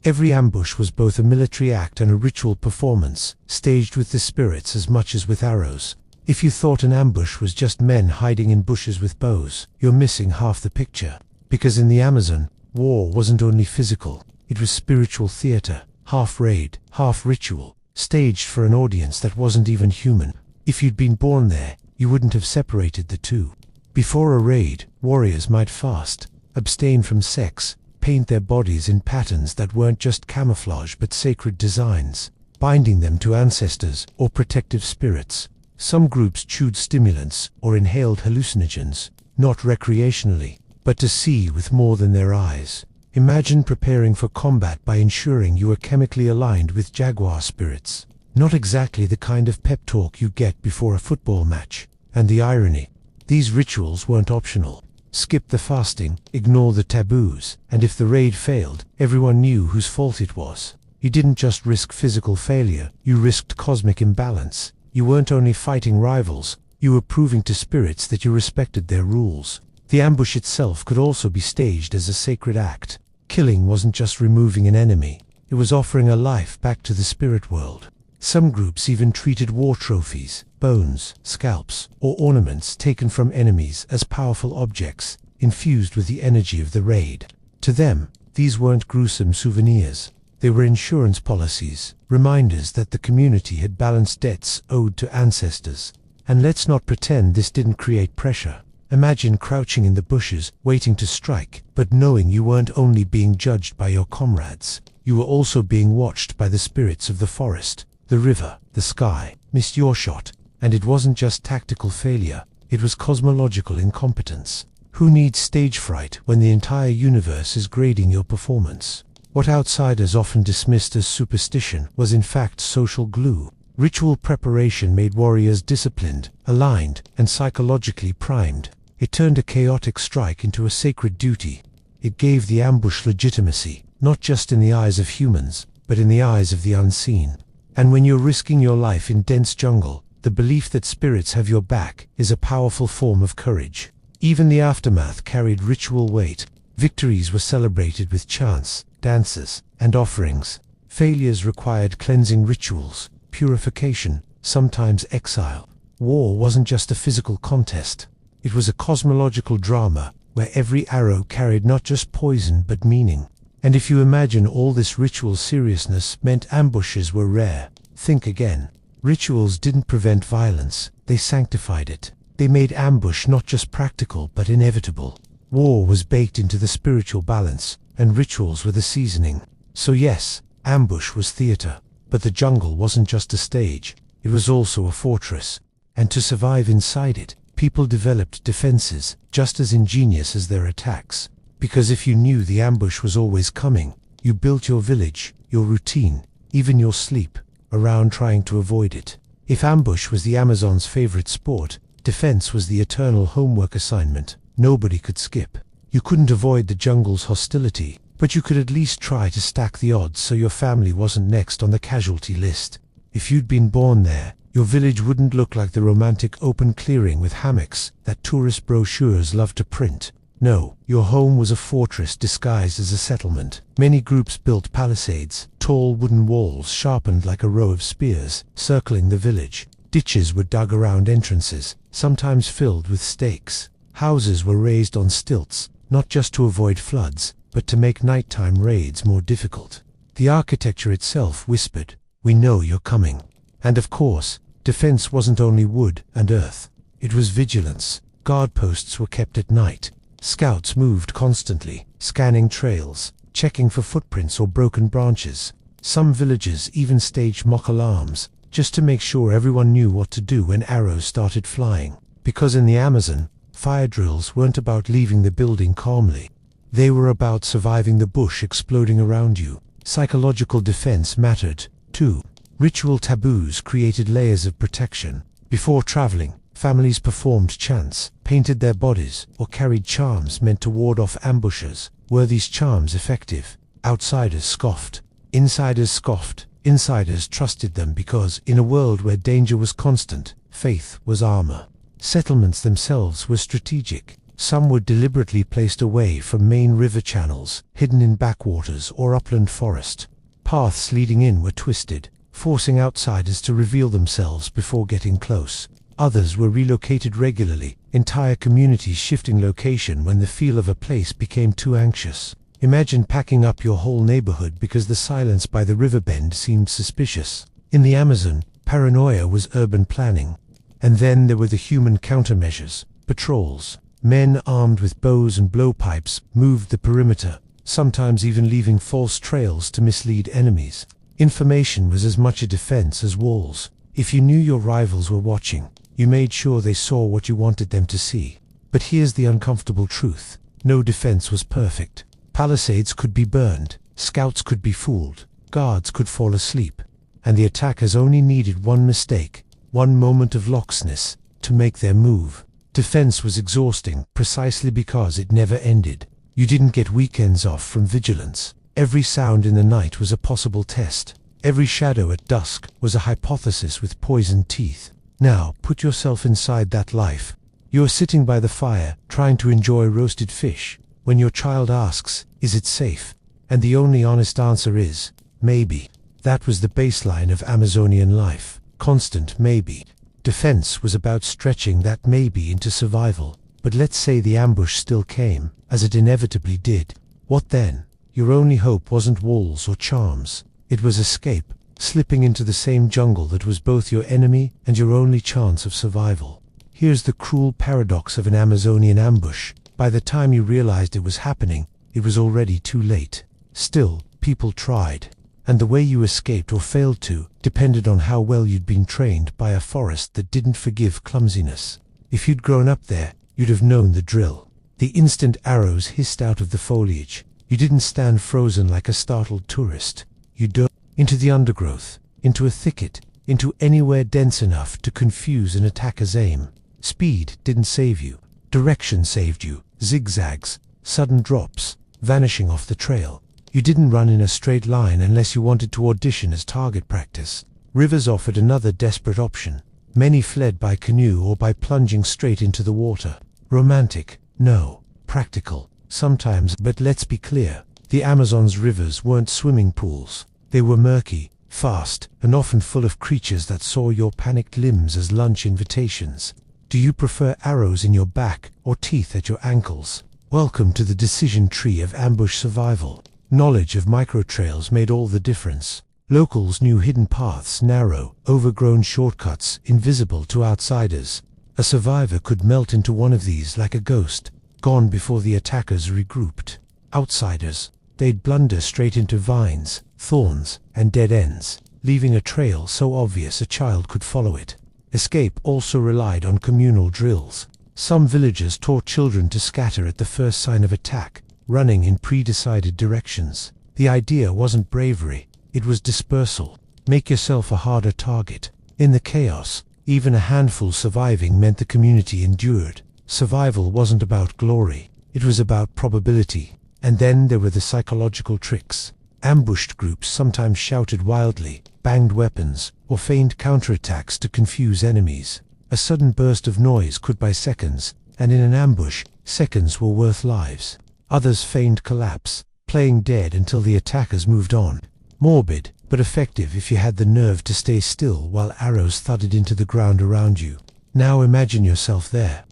Every ambush was both a military act and a ritual performance, staged with the spirits as much as with arrows. If you thought an ambush was just men hiding in bushes with bows, you're missing half the picture. Because in the Amazon, war wasn't only physical, it was spiritual theater, half raid, half ritual, staged for an audience that wasn't even human. If you'd been born there, you wouldn't have separated the two. Before a raid, warriors might fast, abstain from sex, paint their bodies in patterns that weren't just camouflage but sacred designs, binding them to ancestors or protective spirits. Some groups chewed stimulants or inhaled hallucinogens, not recreationally, but to see with more than their eyes. Imagine preparing for combat by ensuring you were chemically aligned with jaguar spirits. Not exactly the kind of pep talk you get before a football match. And the irony, these rituals weren't optional. Skip the fasting, ignore the taboos, and if the raid failed, everyone knew whose fault it was. You didn't just risk physical failure, you risked cosmic imbalance. You weren't only fighting rivals, you were proving to spirits that you respected their rules. The ambush itself could also be staged as a sacred act. Killing wasn't just removing an enemy, it was offering a life back to the spirit world. Some groups even treated war trophies, bones, scalps, or ornaments taken from enemies as powerful objects, infused with the energy of the raid. To them, these weren't gruesome souvenirs. They were insurance policies, reminders that the community had balanced debts owed to ancestors. And let's not pretend this didn't create pressure. Imagine crouching in the bushes, waiting to strike, but knowing you weren't only being judged by your comrades, you were also being watched by the spirits of the forest, the river, the sky. Missed your shot, and it wasn't just tactical failure, it was cosmological incompetence. Who needs stage fright when the entire universe is grading your performance? What outsiders often dismissed as superstition was in fact social glue. Ritual preparation made warriors disciplined, aligned, and psychologically primed. It turned a chaotic strike into a sacred duty. It gave the ambush legitimacy, not just in the eyes of humans, but in the eyes of the unseen. And when you're risking your life in dense jungle, the belief that spirits have your back is a powerful form of courage. Even the aftermath carried ritual weight. Victories were celebrated with chants, dances, and offerings. Failures required cleansing rituals, purification, sometimes exile. War wasn't just a physical contest. It was a cosmological drama, where every arrow carried not just poison but meaning. And if you imagine all this ritual seriousness meant ambushes were rare, think again. Rituals didn't prevent violence, they sanctified it. They made ambush not just practical but inevitable. War was baked into the spiritual balance, and rituals were the seasoning. So yes, ambush was theater, but the jungle wasn't just a stage, it was also a fortress. And to survive inside it, people developed defenses, just as ingenious as their attacks. Because if you knew the ambush was always coming, you built your village, your routine, even your sleep, around trying to avoid it. If ambush was the Amazon's favorite sport, defense was the eternal homework assignment nobody could skip. You couldn't avoid the jungle's hostility, but you could at least try to stack the odds so your family wasn't next on the casualty list. If you'd been born there, your village wouldn't look like the romantic open clearing with hammocks that tourist brochures love to print. No, your home was a fortress disguised as a settlement. Many groups built palisades, tall wooden walls sharpened like a row of spears, circling the village. Ditches were dug around entrances, sometimes filled with stakes. Houses were raised on stilts, not just to avoid floods, but to make nighttime raids more difficult. The architecture itself whispered, "We know you're coming." And of course, defense wasn't only wood and earth. It was vigilance. Guard posts were kept at night. Scouts moved constantly, scanning trails, checking for footprints or broken branches. Some villages even staged mock alarms, just to make sure everyone knew what to do when arrows started flying. Because in the Amazon, fire drills weren't about leaving the building calmly. They were about surviving the bush exploding around you. Psychological defense mattered, too. Ritual taboos created layers of protection. Before traveling, families performed chants, painted their bodies, or carried charms meant to ward off ambushers. Were these charms effective? Outsiders scoffed. Insiders scoffed. Insiders trusted them because, in a world where danger was constant, faith was armor. Settlements themselves were strategic. Some were deliberately placed away from main river channels, hidden in backwaters or upland forest. Paths leading in were twisted, forcing outsiders to reveal themselves before getting close. Others were relocated regularly, entire communities shifting location when the feel of a place became too anxious. Imagine packing up your whole neighborhood because the silence by the riverbend seemed suspicious. In the Amazon, paranoia was urban planning. And then there were the human countermeasures. Patrols. Men armed with bows and blowpipes moved the perimeter, sometimes even leaving false trails to mislead enemies. Information was as much a defense as walls. If you knew your rivals were watching, you made sure they saw what you wanted them to see. But here's the uncomfortable truth. No defense was perfect. Palisades could be burned, scouts could be fooled, guards could fall asleep, and the attackers only needed one mistake, one moment of laxness, to make their move. Defense was exhausting precisely because it never ended. You didn't get weekends off from vigilance. Every sound in the night was a possible test. Every shadow at dusk was a hypothesis with poisoned teeth. Now, put yourself inside that life. You're sitting by the fire, trying to enjoy roasted fish, when your child asks, "Is it safe?" And the only honest answer is, maybe. That was the baseline of Amazonian life. Constant maybe. Defense was about stretching that maybe into survival. But let's say the ambush still came, as it inevitably did. What then? Your only hope wasn't walls or charms. It was escape, slipping into the same jungle that was both your enemy and your only chance of survival. Here's the cruel paradox of an Amazonian ambush. By the time you realized it was happening, it was already too late. Still, people tried. And the way you escaped or failed to depended on how well you'd been trained by a forest that didn't forgive clumsiness. If you'd grown up there, you'd have known the drill. The instant arrows hissed out of the foliage, you didn't stand frozen like a startled tourist. You dove into the undergrowth, into a thicket, into anywhere dense enough to confuse an attacker's aim. Speed didn't save you. Direction saved you. Zigzags, sudden drops, vanishing off the trail. You didn't run in a straight line unless you wanted to audition as target practice. Rivers offered another desperate option. Many fled by canoe or by plunging straight into the water. Romantic? No. Practical? Sometimes, but let's be clear. The Amazon's rivers weren't swimming pools. They were murky, fast, and often full of creatures that saw your panicked limbs as lunch invitations. Do you prefer arrows in your back or teeth at your ankles? Welcome to the decision tree of ambush survival. Knowledge of microtrails made all the difference. Locals knew hidden paths, narrow, overgrown shortcuts, invisible to outsiders. A survivor could melt into one of these like a ghost, gone before the attackers regrouped. Outsiders, they'd blunder straight into vines, thorns, and dead ends, leaving a trail so obvious a child could follow it. Escape also relied on communal drills. Some villages taught children to scatter at the first sign of attack, running in pre-decided directions. The idea wasn't bravery, it was dispersal. Make yourself a harder target. In the chaos, even a handful surviving meant the community endured. Survival wasn't about glory, it was about probability. And then there were the psychological tricks. Ambushed groups sometimes shouted wildly, banged weapons, or feigned counterattacks to confuse enemies. A sudden burst of noise could buy seconds, and in an ambush, seconds were worth lives. Others feigned collapse, playing dead until the attackers moved on. Morbid, but effective if you had the nerve to stay still while arrows thudded into the ground around you. Now imagine yourself there.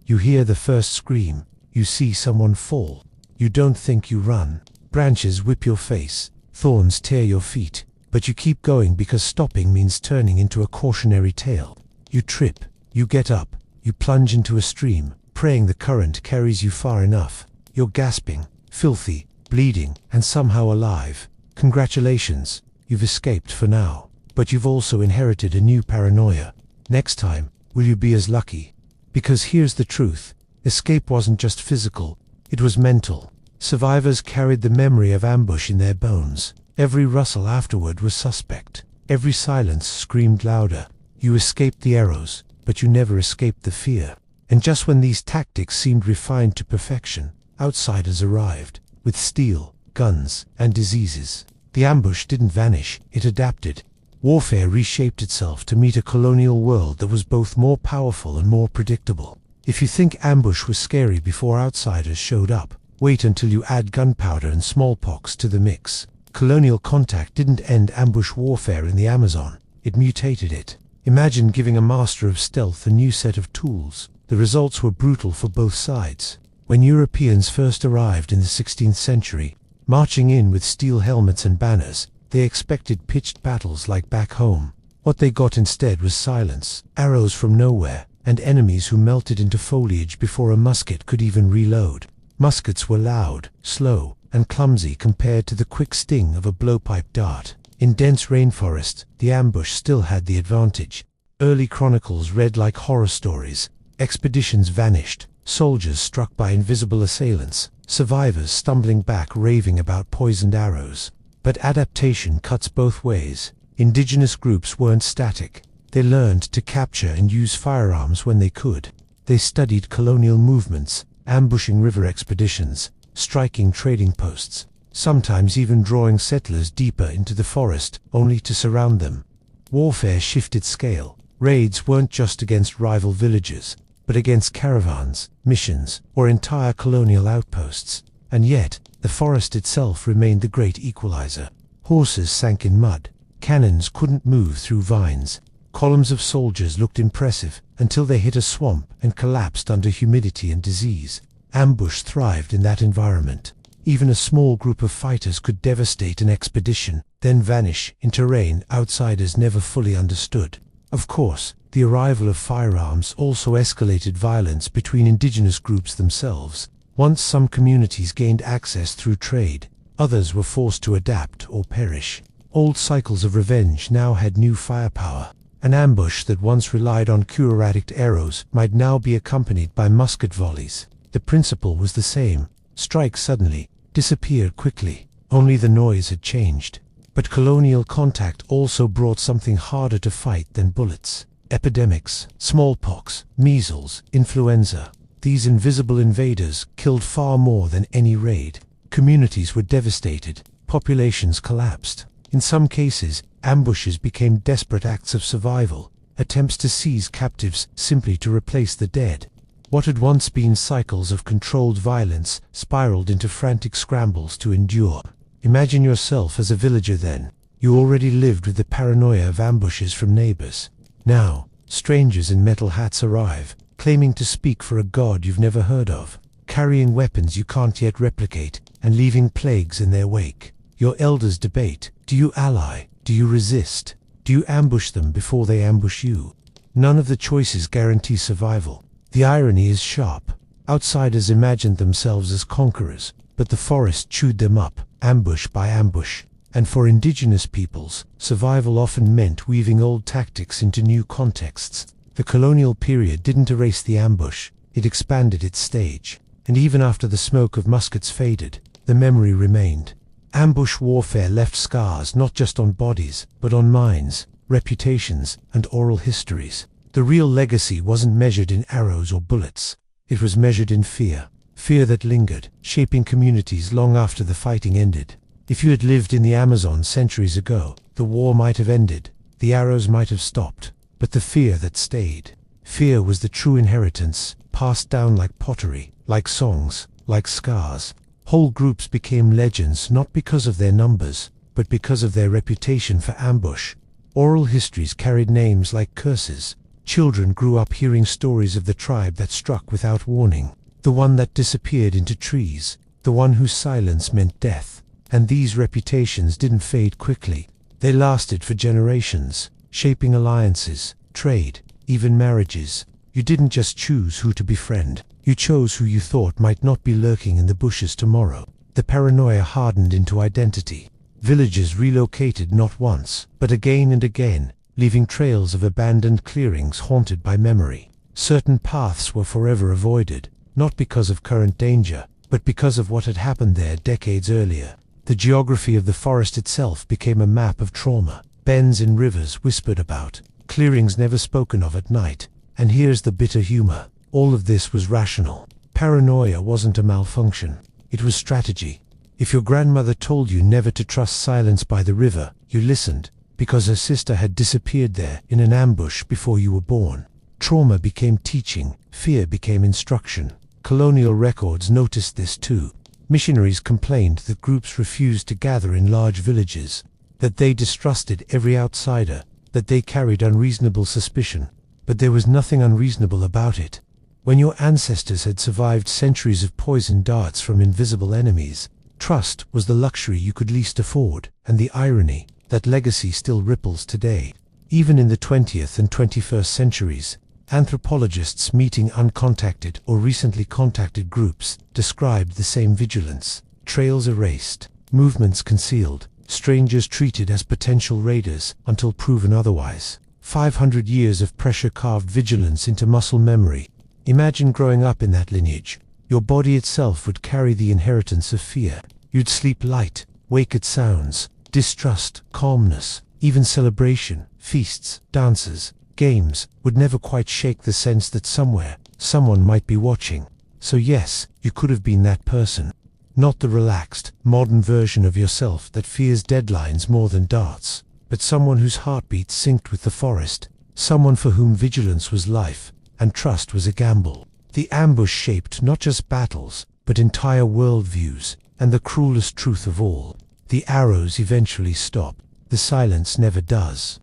You hear the first scream, you see someone fall. You don't think, you run. Branches whip your face, thorns tear your feet, but you keep going because stopping means turning into a cautionary tale. You trip, you get up, you plunge into a stream, praying the current carries you far enough. You're gasping, filthy, bleeding, and somehow alive. Congratulations, you've escaped for now, but you've also inherited a new paranoia. Next time, will you be as lucky? Because here's the truth, escape wasn't just physical, it was mental. Survivors carried the memory of ambush in their bones. Every rustle afterward was suspect. Every silence screamed louder. You escaped the arrows, but you never escaped the fear. And just when these tactics seemed refined to perfection, outsiders arrived, with steel, guns, and diseases. The ambush didn't vanish, it adapted. Warfare reshaped itself to meet a colonial world that was both more powerful and more predictable. If you think ambush was scary before outsiders showed up, wait until you add gunpowder and smallpox to the mix. Colonial contact didn't end ambush warfare in the Amazon, it mutated it. Imagine giving a master of stealth a new set of tools. The results were brutal for both sides. When Europeans first arrived in the 16th century, marching in with steel helmets and banners, they expected pitched battles like back home. What they got instead was silence, arrows from nowhere, and enemies who melted into foliage before a musket could even reload. Muskets were loud, slow, and clumsy compared to the quick sting of a blowpipe dart. In dense rainforest, the ambush still had the advantage. Early chronicles read like horror stories. Expeditions vanished, soldiers struck by invisible assailants, survivors stumbling back raving about poisoned arrows. But adaptation cuts both ways. Indigenous groups weren't static. They learned to capture and use firearms when they could. They studied colonial movements, ambushing river expeditions, striking trading posts, sometimes even drawing settlers deeper into the forest, only to surround them. Warfare shifted scale. Raids weren't just against rival villages, but against caravans, missions, or entire colonial outposts. And yet, the forest itself remained the great equalizer. Horses sank in mud. Cannons couldn't move through vines. Columns of soldiers looked impressive until they hit a swamp and collapsed under humidity and disease. Ambush thrived in that environment. Even a small group of fighters could devastate an expedition, then vanish in terrain outsiders never fully understood. Of course, the arrival of firearms also escalated violence between indigenous groups themselves. Once some communities gained access through trade, others were forced to adapt or perish. Old cycles of revenge now had new firepower. An ambush that once relied on cure-addict arrows might now be accompanied by musket volleys. The principle was the same. Strike suddenly, disappear quickly. Only the noise had changed. But colonial contact also brought something harder to fight than bullets. Epidemics, smallpox, measles, influenza. These invisible invaders killed far more than any raid. Communities were devastated. Populations collapsed. In some cases, ambushes became desperate acts of survival, attempts to seize captives simply to replace the dead. What had once been cycles of controlled violence spiraled into frantic scrambles to endure. Imagine yourself as a villager then. You already lived with the paranoia of ambushes from neighbors. Now, strangers in metal hats arrive, claiming to speak for a god you've never heard of, carrying weapons you can't yet replicate, and leaving plagues in their wake. Your elders debate. Do you ally? Do you resist? Do you ambush them before they ambush you? None of the choices guarantee survival. The irony is sharp. Outsiders imagined themselves as conquerors, but the forest chewed them up, ambush by ambush. And for indigenous peoples, survival often meant weaving old tactics into new contexts. The colonial period didn't erase the ambush, it expanded its stage. And even after the smoke of muskets faded, the memory remained. Ambush warfare left scars not just on bodies, but on minds, reputations, and oral histories. The real legacy wasn't measured in arrows or bullets. It was measured in fear. Fear that lingered, shaping communities long after the fighting ended. If you had lived in the Amazon centuries ago, the war might have ended, the arrows might have stopped, but the fear that stayed. Fear was the true inheritance, passed down like pottery, like songs, like scars. Whole groups became legends not because of their numbers, but because of their reputation for ambush. Oral histories carried names like curses. Children grew up hearing stories of the tribe that struck without warning, the one that disappeared into trees, the one whose silence meant death. And these reputations didn't fade quickly. They lasted for generations, shaping alliances, trade, even marriages. You didn't just choose who to befriend, you chose who you thought might not be lurking in the bushes tomorrow. The paranoia hardened into identity. Villagers relocated not once, but again and again, leaving trails of abandoned clearings haunted by memory. Certain paths were forever avoided, not because of current danger, but because of what had happened there decades earlier. The geography of the forest itself became a map of trauma. Bends in rivers whispered about, clearings never spoken of at night. And here's the bitter humor. All of this was rational. Paranoia wasn't a malfunction. It was strategy. If your grandmother told you never to trust silence by the river, you listened, because her sister had disappeared there in an ambush before you were born. Trauma became teaching, fear became instruction. Colonial records noticed this too. Missionaries complained that groups refused to gather in large villages, that they distrusted every outsider, that they carried unreasonable suspicion. But there was nothing unreasonable about it. When your ancestors had survived centuries of poisoned darts from invisible enemies, trust was the luxury you could least afford, and the irony, that legacy still ripples today. Even in the 20th and 21st centuries, anthropologists meeting uncontacted or recently contacted groups described the same vigilance. Trails erased, movements concealed, strangers treated as potential raiders until proven otherwise. 500 years of pressure-carved vigilance into muscle memory. Imagine growing up in that lineage. Your body itself would carry the inheritance of fear. You'd sleep light, wake at sounds, distrust, calmness, even celebration, feasts, dances, games, would never quite shake the sense that somewhere, someone might be watching. So yes, you could have been that person. Not the relaxed, modern version of yourself that fears deadlines more than darts, but someone whose heartbeat synced with the forest, someone for whom vigilance was life, and trust was a gamble. The ambush shaped not just battles, but entire worldviews, and the cruelest truth of all, the arrows eventually stop, the silence never does.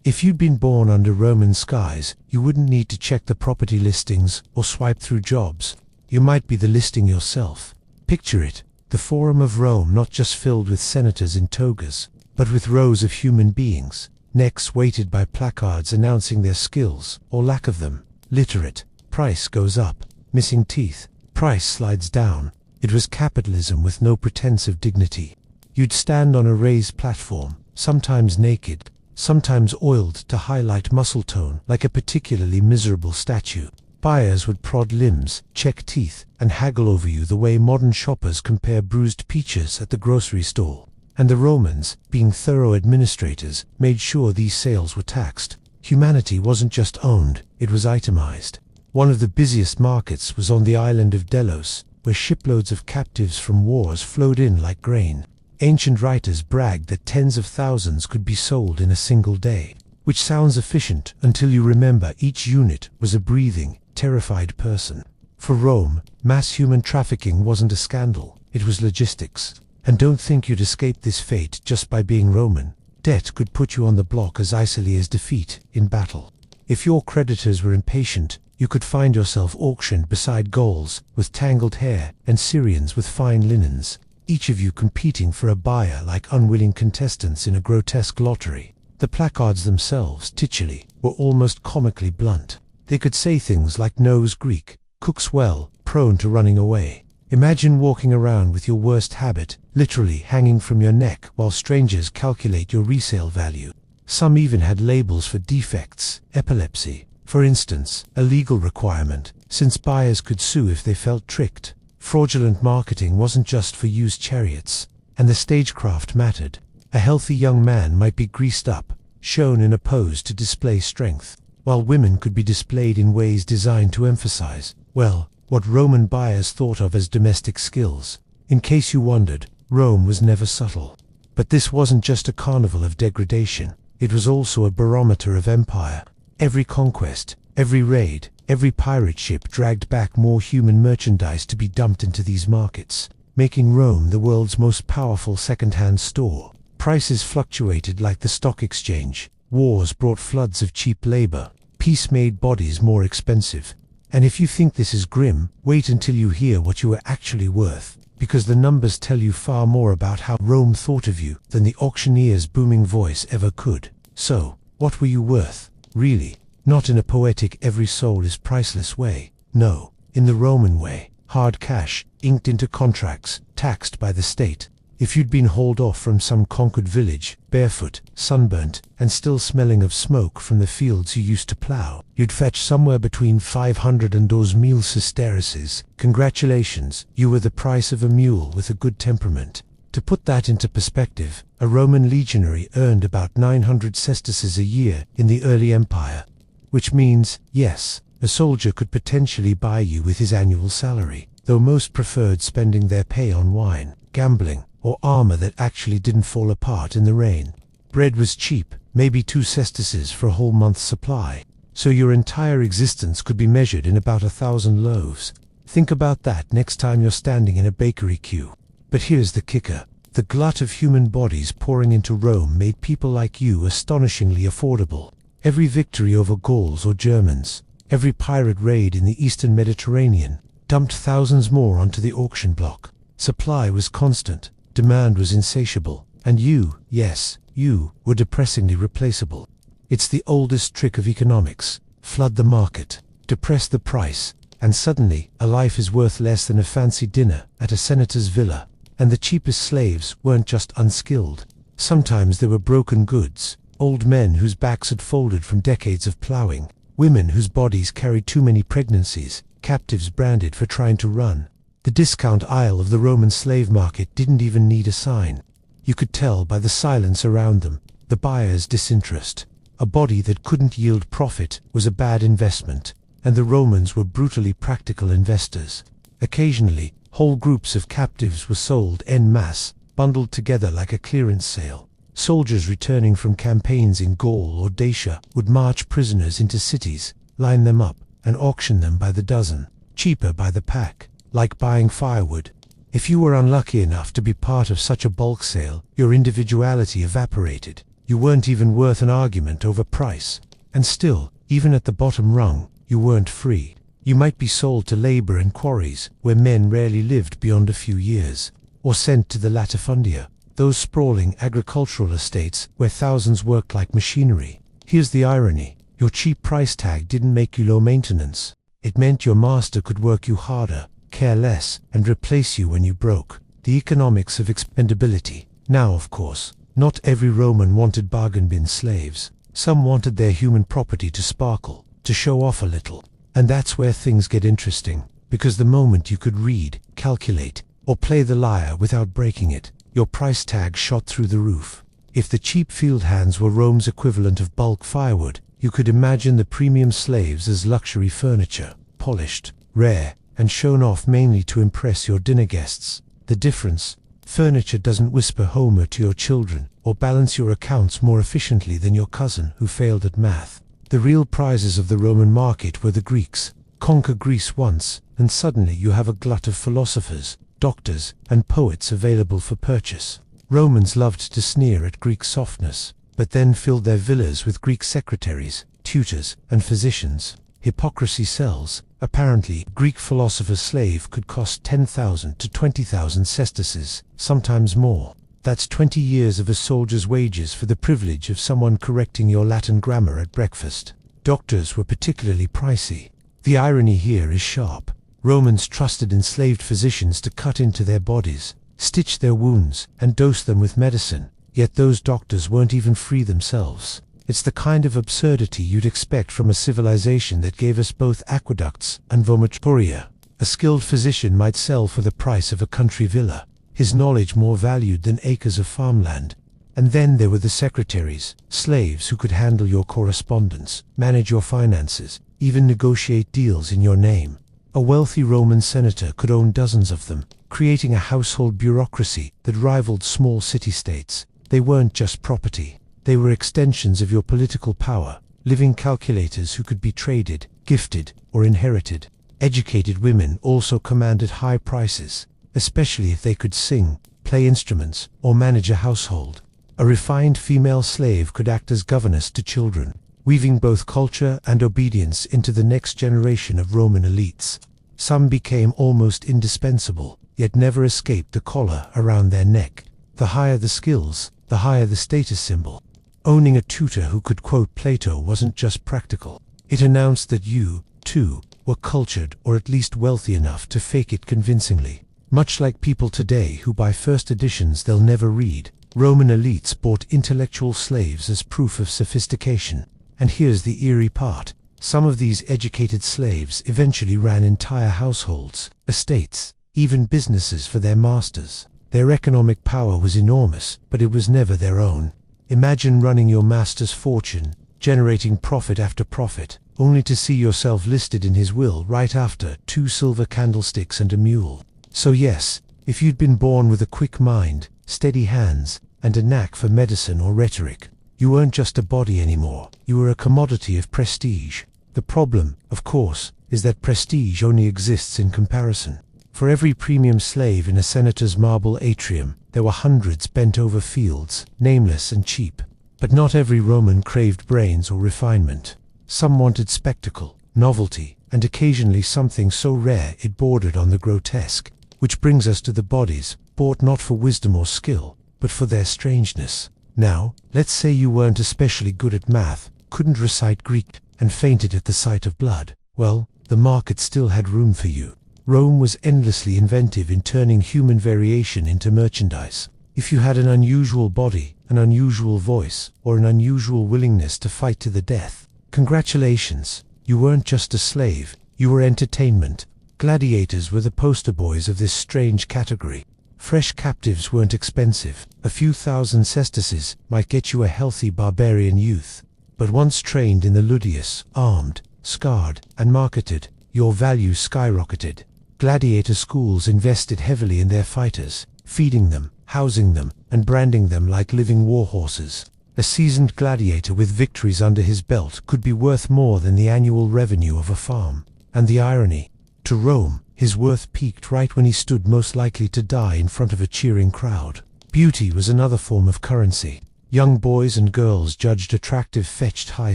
If you'd been born under Roman skies, you wouldn't need to check the property listings or swipe through jobs. You might be the listing yourself. Picture it, the Forum of Rome not just filled with senators in togas, but with rows of human beings, necks weighted by placards announcing their skills, or lack of them. Literate, price goes up. Missing teeth, price slides down. It was capitalism with no pretense of dignity. You'd stand on a raised platform, sometimes naked, sometimes oiled to highlight muscle tone like a particularly miserable statue. Buyers would prod limbs, check teeth, and haggle over you the way modern shoppers compare bruised peaches at the grocery stall. And the Romans, being thorough administrators, made sure these sales were taxed. Humanity wasn't just owned, it was itemized. One of the busiest markets was on the island of Delos, where shiploads of captives from wars flowed in like grain. Ancient writers bragged that tens of thousands could be sold in a single day, which sounds efficient until you remember each unit was a breathing, terrified person. For Rome, mass human trafficking wasn't a scandal, it was logistics. And don't think you'd escape this fate just by being Roman. Debt could put you on the block as easily as defeat in battle. If your creditors were impatient, you could find yourself auctioned beside Gauls with tangled hair and Syrians with fine linens, each of you competing for a buyer like unwilling contestants in a grotesque lottery. The placards themselves, titularly, were almost comically blunt. They could say things like "knows Greek," "cooks well," "prone to running away." Imagine walking around with your worst habit literally hanging from your neck while strangers calculate your resale value. Some even had labels for defects, epilepsy, for instance, a legal requirement, since buyers could sue if they felt tricked. Fraudulent marketing wasn't just for used chariots, and the stagecraft mattered. A healthy young man might be greased up, shown in a pose to display strength, while women could be displayed in ways designed to emphasize, well, what Roman buyers thought of as domestic skills. In case you wondered, Rome was never subtle. But this wasn't just a carnival of degradation, it was also a barometer of empire. Every conquest, every raid, every pirate ship dragged back more human merchandise to be dumped into these markets, making Rome the world's most powerful second-hand store. Prices fluctuated like the stock exchange. Wars brought floods of cheap labor. Peace made bodies more expensive. And if you think this is grim, wait until you hear what you are actually worth, because the numbers tell you far more about how Rome thought of you than the auctioneer's booming voice ever could. So, what were you worth, really? Not in a poetic every soul is priceless way. No, in the Roman way. Hard cash, inked into contracts, taxed by the state. If you'd been hauled off from some conquered village, barefoot, sunburnt, and still smelling of smoke from the fields you used to plow, you'd fetch somewhere between 500 and 2,000 sesterces. Congratulations, you were the price of a mule with a good temperament. To put that into perspective, a Roman legionary earned about 900 sesterces a year in the early empire. Which means, yes, a soldier could potentially buy you with his annual salary, though most preferred spending their pay on wine, gambling, or armor that actually didn't fall apart in the rain. Bread was cheap, maybe 2 sesterces for a whole month's supply, so your entire existence could be measured in about 1,000 loaves. Think about that next time you're standing in a bakery queue. But here's the kicker. The glut of human bodies pouring into Rome made people like you astonishingly affordable. Every victory over Gauls or Germans, every pirate raid in the eastern Mediterranean, dumped thousands more onto the auction block. Supply was constant, demand was insatiable, and you, yes, you, were depressingly replaceable. It's the oldest trick of economics. Flood the market, depress the price, and suddenly a life is worth less than a fancy dinner at a senator's villa. And the cheapest slaves weren't just unskilled. Sometimes they were broken goods. Old men whose backs had folded from decades of plowing, women whose bodies carried too many pregnancies, captives branded for trying to run. The discount aisle of the Roman slave market didn't even need a sign. You could tell by the silence around them, the buyer's disinterest. A body that couldn't yield profit was a bad investment, and the Romans were brutally practical investors. Occasionally, whole groups of captives were sold en masse, bundled together like a clearance sale. Soldiers returning from campaigns in Gaul or Dacia would march prisoners into cities, line them up, and auction them by the dozen, cheaper by the pack, like buying firewood. If you were unlucky enough to be part of such a bulk sale, your individuality evaporated. You weren't even worth an argument over price. And still, even at the bottom rung, you weren't free. You might be sold to labor in quarries, where men rarely lived beyond a few years, or sent to the latifundia, those sprawling agricultural estates where thousands worked like machinery. Here's the irony. Your cheap price tag didn't make you low maintenance. It meant your master could work you harder, care less, and replace you when you broke. The economics of expendability. Now, of course, not every Roman wanted bargain bin slaves. Some wanted their human property to sparkle, to show off a little. And that's where things get interesting, because the moment you could read, calculate, or play the lyre without breaking it, your price tag shot through the roof. If the cheap field hands were Rome's equivalent of bulk firewood, you could imagine the premium slaves as luxury furniture, polished, rare, and shown off mainly to impress your dinner guests. The difference? Furniture doesn't whisper Homer to your children, or balance your accounts more efficiently than your cousin who failed at math. The real prizes of the Roman market were the Greeks. Conquer Greece once, and suddenly you have a glut of philosophers, doctors, and poets available for purchase. Romans loved to sneer at Greek softness, but then filled their villas with Greek secretaries, tutors, and physicians. Hypocrisy sells. Apparently, Greek philosopher's slave could cost 10,000 to 20,000 sesterces, sometimes more. That's 20 years of a soldier's wages for the privilege of someone correcting your Latin grammar at breakfast. Doctors were particularly pricey. The irony here is sharp. Romans trusted enslaved physicians to cut into their bodies, stitch their wounds, and dose them with medicine. Yet those doctors weren't even free themselves. It's the kind of absurdity you'd expect from a civilization that gave us both aqueducts and vomitoria. A skilled physician might sell for the price of a country villa, his knowledge more valued than acres of farmland. And then there were the secretaries, slaves who could handle your correspondence, manage your finances, even negotiate deals in your name. A wealthy Roman senator could own dozens of them, creating a household bureaucracy that rivaled small city-states. They weren't just property. They were extensions of your political power, living calculators who could be traded, gifted, or inherited. Educated women also commanded high prices, especially if they could sing, play instruments, or manage a household. A refined female slave could act as governess to children, weaving both culture and obedience into the next generation of Roman elites. Some became almost indispensable, yet never escaped the collar around their neck. The higher the skills, the higher the status symbol. Owning a tutor who could quote Plato wasn't just practical. It announced that you, too, were cultured or at least wealthy enough to fake it convincingly. Much like people today who buy first editions they'll never read, Roman elites bought intellectual slaves as proof of sophistication. And here's the eerie part. Some of these educated slaves eventually ran entire households, estates, even businesses for their masters. Their economic power was enormous, but it was never their own. Imagine running your master's fortune, generating profit after profit, only to see yourself listed in his will right after 2 silver candlesticks and a mule. So yes, if you'd been born with a quick mind, steady hands, and a knack for medicine or rhetoric, you weren't just a body anymore, you were a commodity of prestige. The problem, of course, is that prestige only exists in comparison. For every premium slave in a senator's marble atrium, there were hundreds bent over fields, nameless and cheap. But not every Roman craved brains or refinement. Some wanted spectacle, novelty, and occasionally something so rare it bordered on the grotesque. Which brings us to the bodies, bought not for wisdom or skill, but for their strangeness. Now, let's say you weren't especially good at math, couldn't recite Greek, and fainted at the sight of blood. Well, the market still had room for you. Rome was endlessly inventive in turning human variation into merchandise. If you had an unusual body, an unusual voice, or an unusual willingness to fight to the death, congratulations, you weren't just a slave, you were entertainment. Gladiators were the poster boys of this strange category. Fresh captives weren't expensive. A few thousand sesterces might get you a healthy barbarian youth. But once trained in the ludius, armed, scarred, and marketed, your value skyrocketed. Gladiator schools invested heavily in their fighters, feeding them, housing them, and branding them like living war horses. A seasoned gladiator with victories under his belt could be worth more than the annual revenue of a farm. And the irony, to Rome, his worth peaked right when he stood most likely to die in front of a cheering crowd. Beauty was another form of currency. Young boys and girls judged attractive fetched high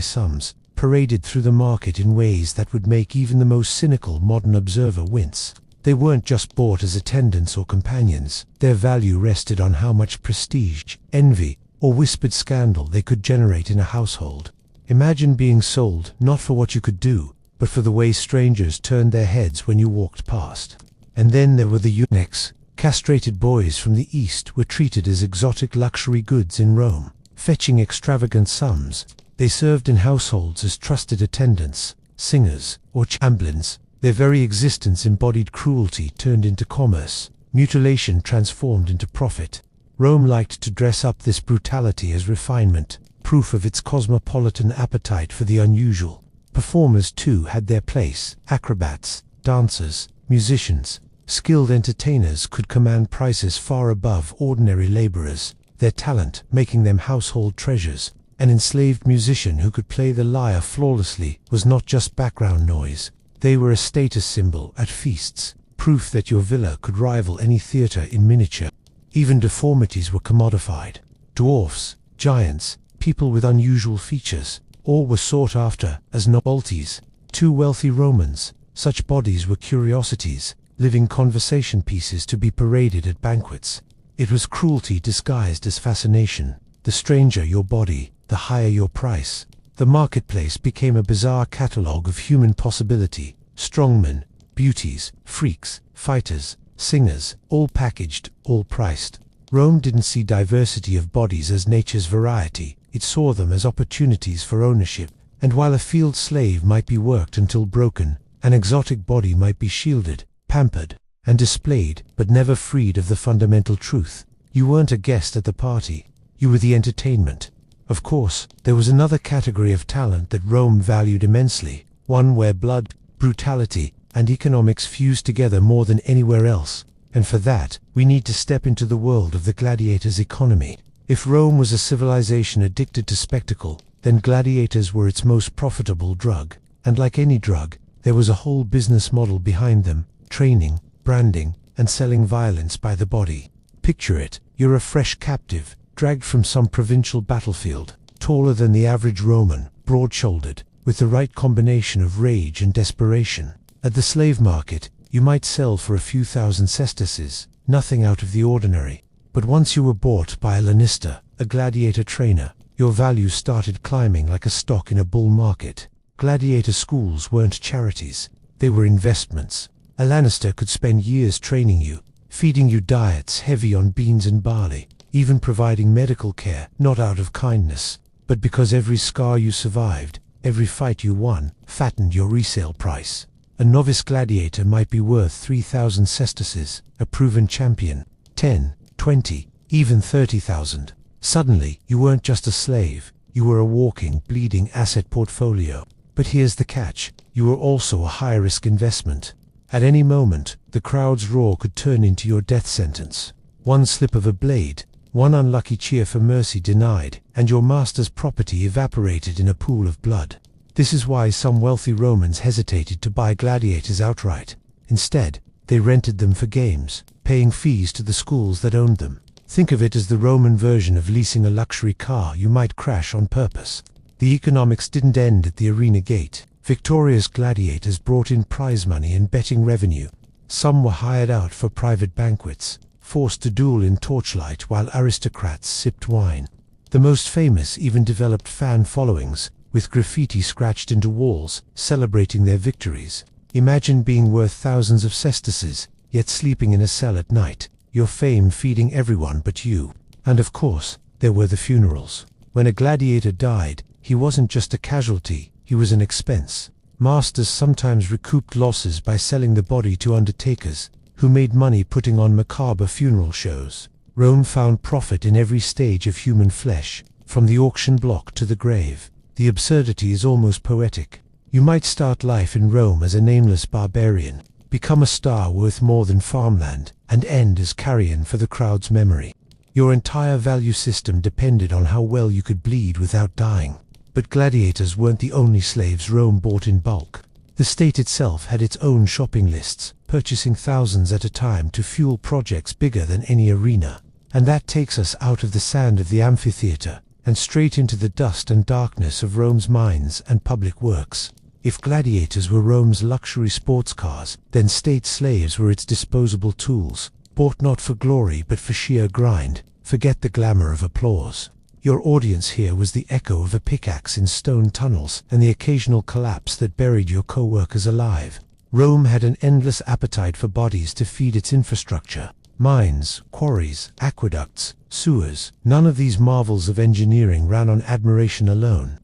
sums, paraded through the market in ways that would make even the most cynical modern observer wince. They weren't just bought as attendants or companions. Their value rested on how much prestige, envy, or whispered scandal they could generate in a household. Imagine being sold not for what you could do, but for the way strangers turned their heads when you walked past. And then there were the eunuchs. Castrated boys from the East were treated as exotic luxury goods in Rome, fetching extravagant sums. They served in households as trusted attendants, singers, or chamberlains. Their very existence embodied cruelty turned into commerce, mutilation transformed into profit. Rome liked to dress up this brutality as refinement, proof of its cosmopolitan appetite for the unusual. Performers too had their place. Acrobats, dancers, musicians, skilled entertainers could command prices far above ordinary laborers, their talent making them household treasures. An enslaved musician who could play the lyre flawlessly was not just background noise. They were a status symbol at feasts, proof that your villa could rival any theater in miniature. Even deformities were commodified. Dwarfs, giants, people with unusual features, all were sought after as novelties. To wealthy Romans, such bodies were curiosities, living conversation pieces to be paraded at banquets. It was cruelty disguised as fascination. The stranger your body, the higher your price. The marketplace became a bizarre catalogue of human possibility. Strongmen, beauties, freaks, fighters, singers, all packaged, all priced. Rome didn't see diversity of bodies as nature's variety. It saw them as opportunities for ownership. And while a field slave might be worked until broken, an exotic body might be shielded, pampered, and displayed, but never freed of the fundamental truth. You weren't a guest at the party. You were the entertainment. Of course, there was another category of talent that Rome valued immensely, one where blood, brutality, and economics fused together more than anywhere else. And for that, we need to step into the world of the gladiator's economy. If Rome was a civilization addicted to spectacle, then gladiators were its most profitable drug. And like any drug, there was a whole business model behind them: training, branding, and selling violence by the body. Picture it: you're a fresh captive, dragged from some provincial battlefield, taller than the average Roman, broad-shouldered, with the right combination of rage and desperation. At the slave market, you might sell for a few thousand sesterces, nothing out of the ordinary. But once you were bought by a lanista, a gladiator trainer, your value started climbing like a stock in a bull market. Gladiator schools weren't charities, they were investments. A lannister could spend years training you, feeding you diets heavy on beans and barley, even providing medical care, not out of kindness, but because every scar you survived, every fight you won, fattened your resale price. A novice gladiator might be worth 3,000 sesterces, a proven champion, 10, 20, even 30,000. Suddenly, you weren't just a slave, you were a walking, bleeding asset portfolio. But here's the catch: you were also a high-risk investment. At any moment, the crowd's roar could turn into your death sentence. One slip of a blade, one unlucky cheer for mercy denied, and your master's property evaporated in a pool of blood. This is why some wealthy Romans hesitated to buy gladiators outright. Instead, they rented them for games, paying fees to the schools that owned them. Think of it as the Roman version of leasing a luxury car you might crash on purpose. The economics didn't end at the arena gate. Victorious gladiators brought in prize money and betting revenue. Some were hired out for private banquets, forced to duel in torchlight while aristocrats sipped wine. The most famous even developed fan followings, with graffiti scratched into walls, celebrating their victories. Imagine being worth thousands of sesterces, yet sleeping in a cell at night, your fame feeding everyone but you. And of course, there were the funerals. When a gladiator died, he wasn't just a casualty, he was an expense. Masters sometimes recouped losses by selling the body to undertakers, who made money putting on macabre funeral shows. Rome found profit in every stage of human flesh, from the auction block to the grave. The absurdity is almost poetic. You might start life in Rome as a nameless barbarian, become a star worth more than farmland, and end as carrion for the crowd's memory. Your entire value system depended on how well you could bleed without dying. But gladiators weren't the only slaves Rome bought in bulk. The state itself had its own shopping lists, purchasing thousands at a time to fuel projects bigger than any arena. And that takes us out of the sand of the amphitheater, and straight into the dust and darkness of Rome's mines and public works. If gladiators were Rome's luxury sports cars, then state slaves were its disposable tools, bought not for glory but for sheer grind. Forget the glamour of applause. Your audience here was the echo of a pickaxe in stone tunnels and the occasional collapse that buried your co-workers alive. Rome had an endless appetite for bodies to feed its infrastructure. Mines, quarries, aqueducts, sewers. None of these marvels of engineering ran on admiration alone.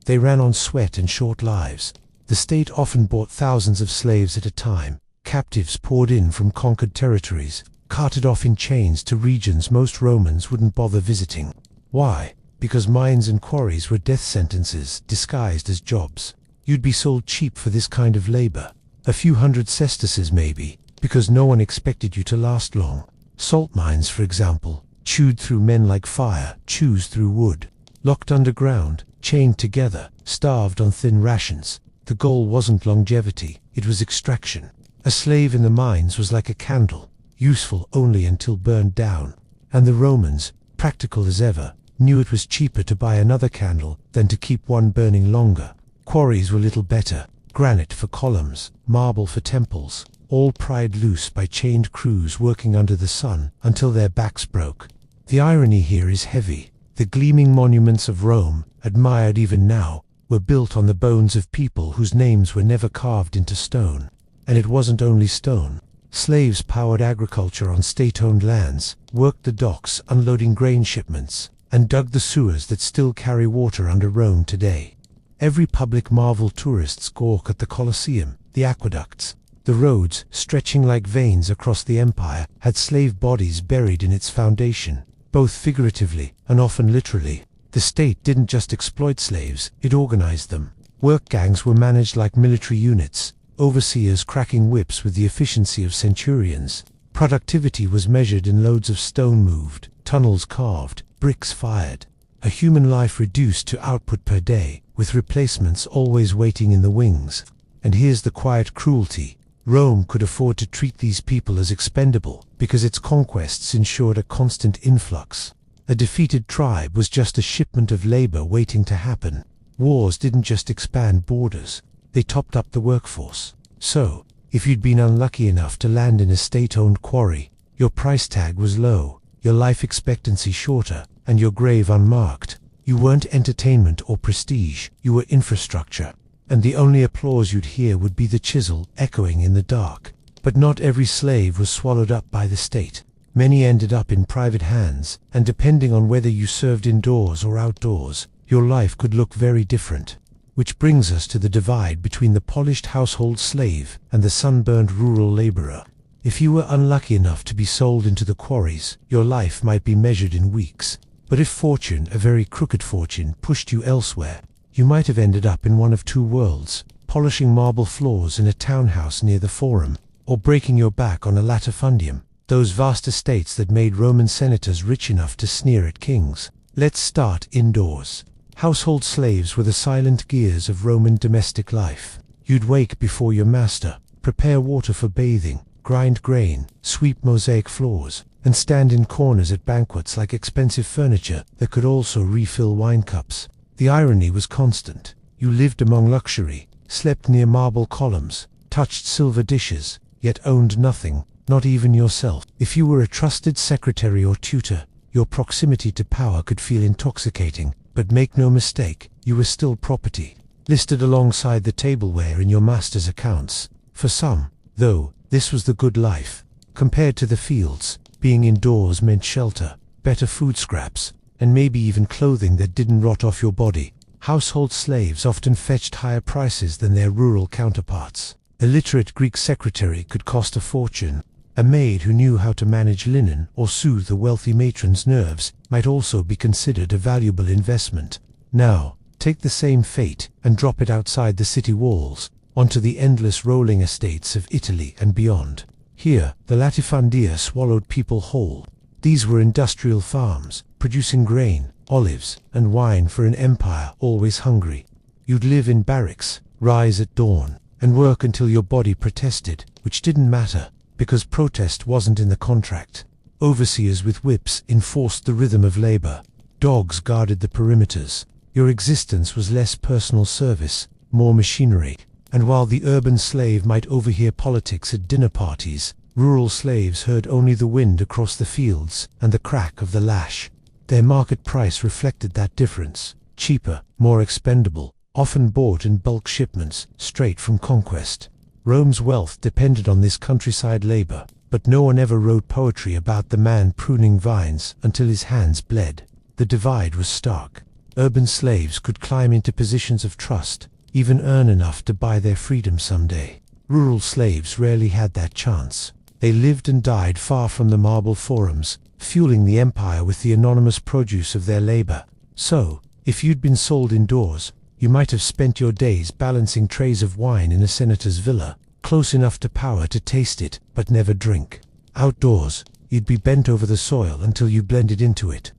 They ran on sweat and short lives. The state often bought thousands of slaves at a time. Captives poured in from conquered territories, carted off in chains to regions most Romans wouldn't bother visiting. Why? Because mines and quarries were death sentences disguised as jobs. You'd be sold cheap for this kind of labor. A few hundred sesterces maybe, because no one expected you to last long. Salt mines, for example, chewed through men like fire, chews through wood. Locked underground, chained together, starved on thin rations. The goal wasn't longevity, it was extraction. A slave in the mines was like a candle, useful only until burned down. And the Romans, practical as ever, knew it was cheaper to buy another candle than to keep one burning longer. Quarries were little better: granite for columns, marble for temples, all pried loose by chained crews working under the sun until their backs broke. The irony here is heavy. The gleaming monuments of Rome, admired even now, were built on the bones of people whose names were never carved into stone. And it wasn't only stone. Slaves powered agriculture on state-owned lands, worked the docks unloading grain shipments, and dug the sewers that still carry water under Rome today. Every public marvel tourists gawk at: the Colosseum, the aqueducts. The roads, stretching like veins across the empire, had slave bodies buried in its foundation, both figuratively and often literally. The state didn't just exploit slaves, it organized them. Work gangs were managed like military units, overseers cracking whips with the efficiency of centurions. Productivity was measured in loads of stone moved, tunnels carved, bricks fired. a human life reduced to output per day, with replacements always waiting in the wings. And here's the quiet cruelty. Rome could afford to treat these people as expendable, because its conquests ensured a constant influx. A defeated tribe was just a shipment of labor waiting to happen. Wars didn't just expand borders, they topped up the workforce. So, if you'd been unlucky enough to land in a state-owned quarry, your price tag was low, your life expectancy shorter, and your grave unmarked. You weren't entertainment or prestige, you were infrastructure. And the only applause you'd hear would be the chisel echoing in the dark. But not every slave was swallowed up by the state. Many ended up in private hands, and depending on whether you served indoors or outdoors, your life could look very different. Which brings us to the divide between the polished household slave and the sunburned rural laborer. If you were unlucky enough to be sold into the quarries, your life might be measured in weeks. But if fortune, a very crooked fortune, pushed you elsewhere, you might have ended up in one of two worlds, polishing marble floors in a townhouse near the Forum, or breaking your back on a latifundium, those vast estates that made Roman senators rich enough to sneer at kings. Let's start indoors. Household slaves were the silent gears of Roman domestic life. You'd wake before your master, prepare water for bathing, grind grain, sweep mosaic floors, and stand in corners at banquets like expensive furniture that could also refill wine cups. The irony was constant. You lived among luxury, slept near marble columns, touched silver dishes, yet owned nothing, not even yourself. If you were a trusted secretary or tutor, your proximity to power could feel intoxicating, but make no mistake, you were still property, listed alongside the tableware in your master's accounts. For some, though, this was the good life. Compared to the fields, being indoors meant shelter, better food scraps, and maybe even clothing that didn't rot off your body. Household slaves often fetched higher prices than their rural counterparts. A literate Greek secretary could cost a fortune. A maid who knew how to manage linen or soothe a wealthy matron's nerves might also be considered a valuable investment. Now, take the same fate and drop it outside the city walls, onto the endless rolling estates of Italy and beyond. Here, the latifundia swallowed people whole. These were industrial farms, producing grain, olives, and wine for an empire always hungry. You'd live in barracks, rise at dawn, and work until your body protested, which didn't matter, because protest wasn't in the contract. Overseers with whips enforced the rhythm of labor. Dogs guarded the perimeters. Your existence was less personal service, more machinery. And while the urban slave might overhear politics at dinner parties, rural slaves heard only the wind across the fields and the crack of the lash. Their market price reflected that difference. Cheaper, more expendable, often bought in bulk shipments, straight from conquest. Rome's wealth depended on this countryside labor, but no one ever wrote poetry about the man pruning vines until his hands bled. The divide was stark. Urban slaves could climb into positions of trust, even earn enough to buy their freedom someday. Rural slaves rarely had that chance. They lived and died far from the marble forums, fueling the empire with the anonymous produce of their labor. So, if you'd been sold indoors, you might have spent your days balancing trays of wine in a senator's villa, close enough to power to taste it, but never drink. Outdoors, you'd be bent over the soil until you blended into it.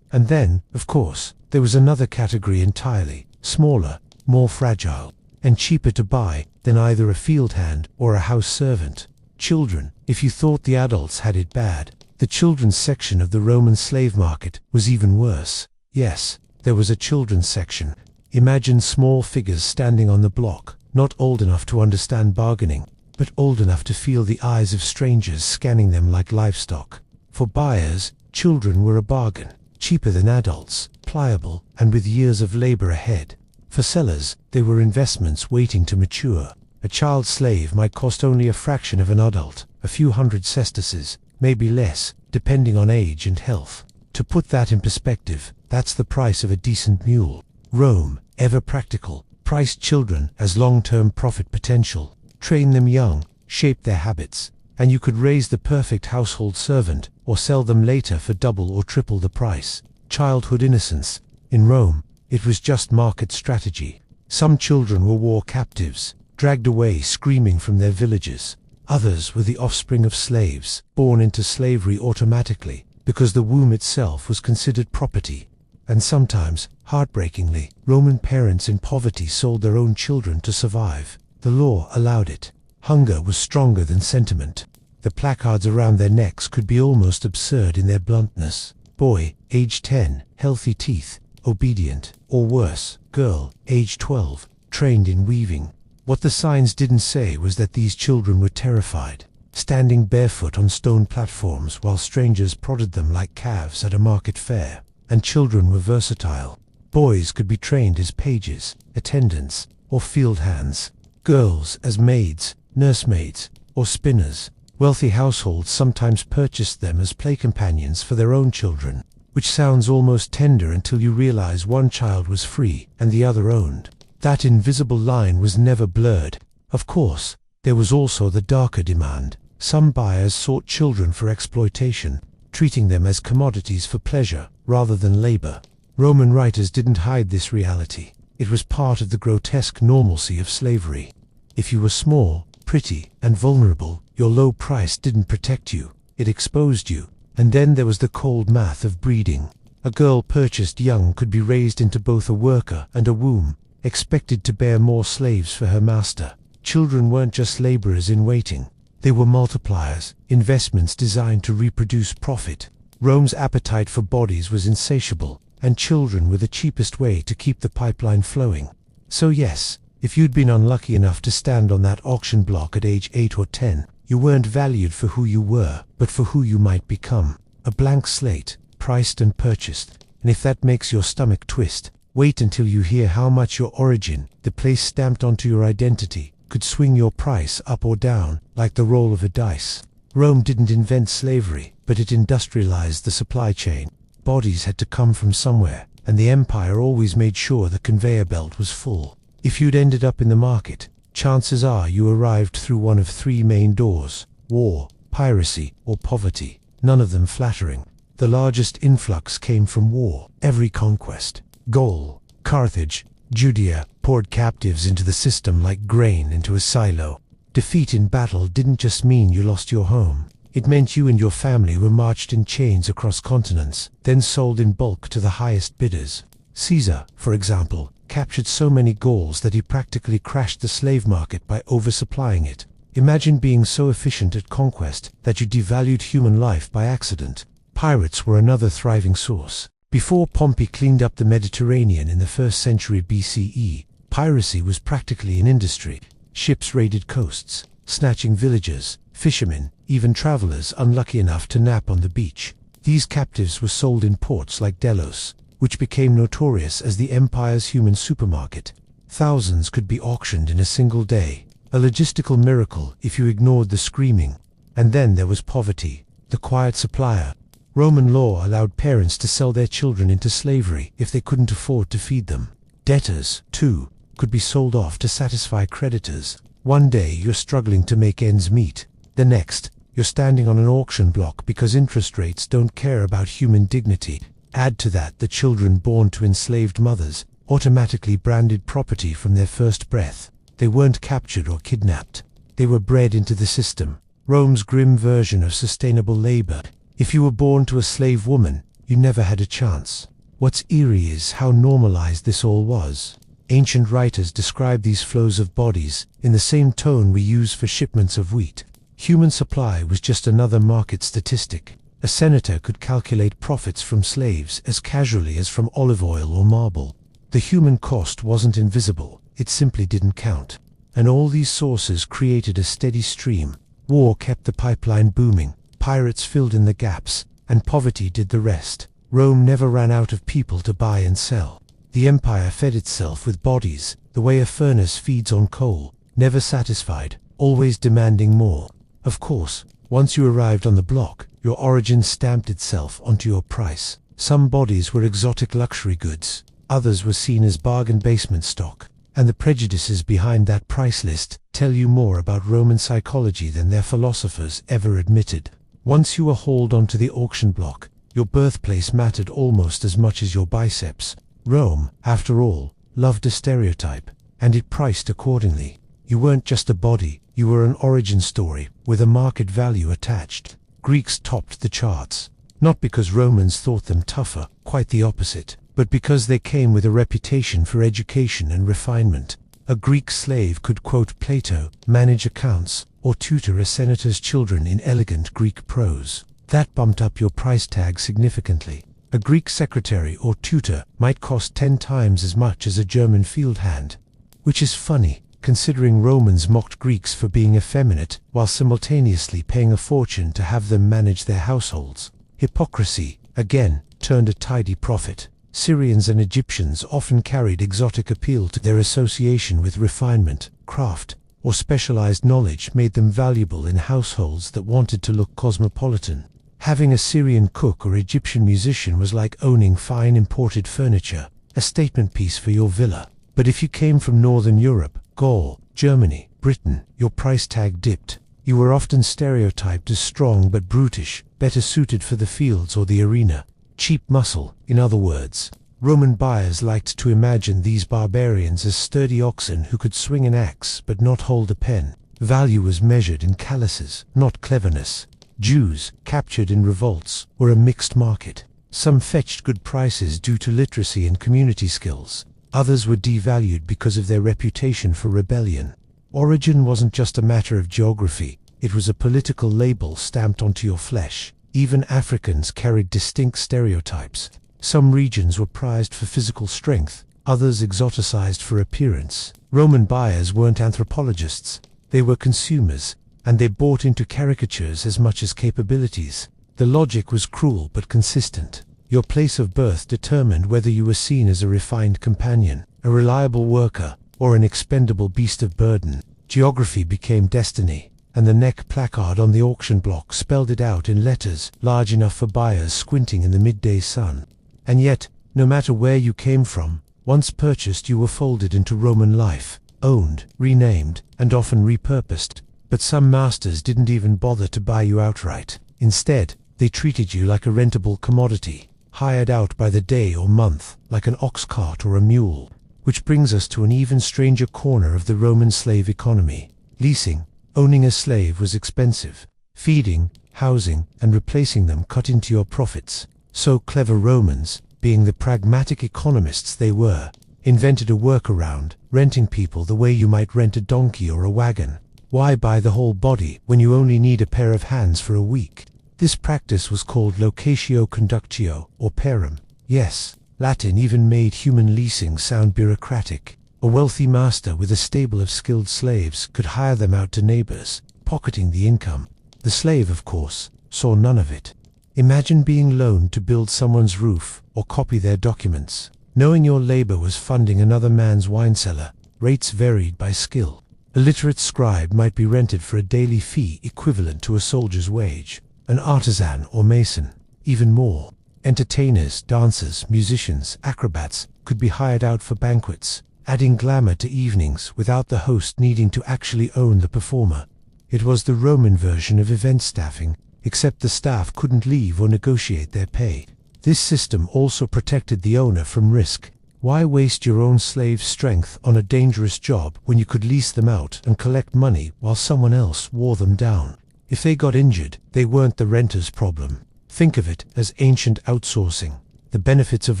And then, of course, there was another category entirely, smaller, more fragile, and cheaper to buy than either a field hand or a house servant. Children. If you thought the adults had it bad, the children's section of the Roman slave market was even worse. Yes, there was a children's section. Imagine small figures standing on the block, not old enough to understand bargaining, but old enough to feel the eyes of strangers scanning them like livestock. For buyers, children were a bargain, cheaper than adults, pliable, and with years of labor ahead. For sellers, they were investments waiting to mature. A child slave might cost only a fraction of an adult, a few hundred sesterces, maybe less, depending on age and health. To put that in perspective, that's the price of a decent mule. Rome, ever practical, priced children as long-term profit potential. Train them young, shape their habits, and you could raise the perfect household servant or sell them later for double or triple the price. Childhood innocence. In Rome, it was just market strategy. Some children were war captives, dragged away screaming from their villages. Others were the offspring of slaves, born into slavery automatically, because the womb itself was considered property. And sometimes, heartbreakingly, Roman parents in poverty sold their own children to survive. The law allowed it. Hunger was stronger than sentiment. The placards around their necks could be almost absurd in their bluntness. Boy, age 10, healthy teeth, obedient. Or worse, girl, age 12, trained in weaving. What the signs didn't say was that these children were terrified, standing barefoot on stone platforms while strangers prodded them like calves at a market fair. And children were versatile. Boys could be trained as pages, attendants, or field hands. Girls as maids, nursemaids, or spinners. Wealthy households sometimes purchased them as play companions for their own children, which sounds almost tender until you realize one child was free and the other owned. That invisible line was never blurred. Of course, there was also the darker demand. Some buyers sought children for exploitation, treating them as commodities for pleasure rather than labor. Roman writers didn't hide this reality. It was part of the grotesque normalcy of slavery. If you were small, pretty, and vulnerable, your low price didn't protect you, it exposed you. And then there was the cold math of breeding. A girl purchased young could be raised into both a worker and a womb, expected to bear more slaves for her master. Children weren't just laborers in waiting. They were multipliers, investments designed to reproduce profit. Rome's appetite for bodies was insatiable, and children were the cheapest way to keep the pipeline flowing. So yes, if you'd been unlucky enough to stand on that auction block at age 8 or 10, you weren't valued for who you were, but for who you might become. A blank slate, priced and purchased. And if that makes your stomach twist, wait until you hear how much your origin, the place stamped onto your identity, could swing your price up or down, like the roll of a dice. Rome didn't invent slavery, but it industrialized the supply chain. Bodies had to come from somewhere, and the empire always made sure the conveyor belt was full. If you'd ended up in the market, chances are you arrived through one of three main doors: war, piracy, or poverty. None of them flattering. The largest influx came from war. Every conquest, Gaul, Carthage, Judea, poured captives into the system like grain into a silo. Defeat in battle didn't just mean you lost your home. It meant you and your family were marched in chains across continents, then sold in bulk to the highest bidders. Caesar, for example, captured so many Gauls that he practically crashed the slave market by oversupplying it. Imagine being so efficient at conquest that you devalued human life by accident. Pirates were another thriving source. Before Pompey cleaned up the Mediterranean in the 1st century BCE, piracy was practically an industry. Ships raided coasts, snatching villagers, fishermen, even travelers unlucky enough to nap on the beach. These captives were sold in ports like Delos, which became notorious as the empire's human supermarket. Thousands could be auctioned in a single day, a logistical miracle if you ignored the screaming. And then there was poverty, the quiet supplier. Roman law allowed parents to sell their children into slavery if they couldn't afford to feed them. Debtors, too, could be sold off to satisfy creditors. One day you're struggling to make ends meet. The next, you're standing on an auction block because interest rates don't care about human dignity. Add to that the children born to enslaved mothers, automatically branded property from their first breath. They weren't captured or kidnapped. They were bred into the system. Rome's grim version of sustainable labor. If you were born to a slave woman, you never had a chance. What's eerie is how normalized this all was. Ancient writers describe these flows of bodies in the same tone we use for shipments of wheat. Human supply was just another market statistic. A senator could calculate profits from slaves as casually as from olive oil or marble. The human cost wasn't invisible, it simply didn't count. And all these sources created a steady stream. War kept the pipeline booming, pirates filled in the gaps, and poverty did the rest. Rome never ran out of people to buy and sell. The empire fed itself with bodies, the way a furnace feeds on coal, never satisfied, always demanding more. Of course, once you arrived on the block, your origin stamped itself onto your price. Some bodies were exotic luxury goods, others were seen as bargain basement stock, and the prejudices behind that price list tell you more about Roman psychology than their philosophers ever admitted. Once you were hauled onto the auction block, your birthplace mattered almost as much as your biceps. Rome, after all, loved a stereotype, and it priced accordingly. You weren't just a body, you were an origin story with a market value attached. Greeks topped the charts, not because Romans thought them tougher, quite the opposite, but because they came with a reputation for education and refinement. A Greek slave could quote Plato, manage accounts, or tutor a senator's children in elegant Greek prose. That bumped up your price tag significantly. A Greek secretary or tutor might cost 10 times as much as a German field hand. Which is funny, considering Romans mocked Greeks for being effeminate, while simultaneously paying a fortune to have them manage their households. Hypocrisy, again, turned a tidy profit. Syrians and Egyptians often carried exotic appeal to their association with refinement, craft, or specialized knowledge made them valuable in households that wanted to look cosmopolitan. Having a Syrian cook or Egyptian musician was like owning fine imported furniture, a statement piece for your villa. But if you came from Northern Europe, Gaul, Germany, Britain, your price tag dipped. You were often stereotyped as strong but brutish, better suited for the fields or the arena. Cheap muscle, in other words. Roman buyers liked to imagine these barbarians as sturdy oxen who could swing an axe but not hold a pen. Value was measured in calluses, not cleverness. Jews, captured in revolts, were a mixed market. Some fetched good prices due to literacy and community skills. Others were devalued because of their reputation for rebellion. Origin wasn't just a matter of geography, it was a political label stamped onto your flesh. Even Africans carried distinct stereotypes. Some regions were prized for physical strength, others exoticized for appearance. Roman buyers weren't anthropologists, they were consumers, and they bought into caricatures as much as capabilities. The logic was cruel but consistent. Your place of birth determined whether you were seen as a refined companion, a reliable worker, or an expendable beast of burden. Geography became destiny, and the neck placard on the auction block spelled it out in letters large enough for buyers squinting in the midday sun. And yet, no matter where you came from, once purchased you were folded into Roman life, owned, renamed, and often repurposed. But some masters didn't even bother to buy you outright. Instead, they treated you like a rentable commodity, hired out by the day or month, like an ox cart or a mule. Which brings us to an even stranger corner of the Roman slave economy. Leasing. Owning a slave was expensive. Feeding, housing, and replacing them cut into your profits. So clever Romans, being the pragmatic economists they were, invented a workaround, renting people the way you might rent a donkey or a wagon. Why buy the whole body when you only need a pair of hands for a week? This practice was called locatio conductio, or parum. Yes, Latin even made human leasing sound bureaucratic. A wealthy master with a stable of skilled slaves could hire them out to neighbors, pocketing the income. The slave, of course, saw none of it. Imagine being loaned to build someone's roof or copy their documents. Knowing your labor was funding another man's wine cellar, rates varied by skill. A literate scribe might be rented for a daily fee equivalent to a soldier's wage. An artisan or mason, even more. Entertainers, dancers, musicians, acrobats could be hired out for banquets, adding glamour to evenings without the host needing to actually own the performer. It was the Roman version of event staffing, except the staff couldn't leave or negotiate their pay. This system also protected the owner from risk. Why waste your own slave's strength on a dangerous job when you could lease them out and collect money while someone else wore them down? If they got injured, they weren't the renter's problem. Think of it as ancient outsourcing, the benefits of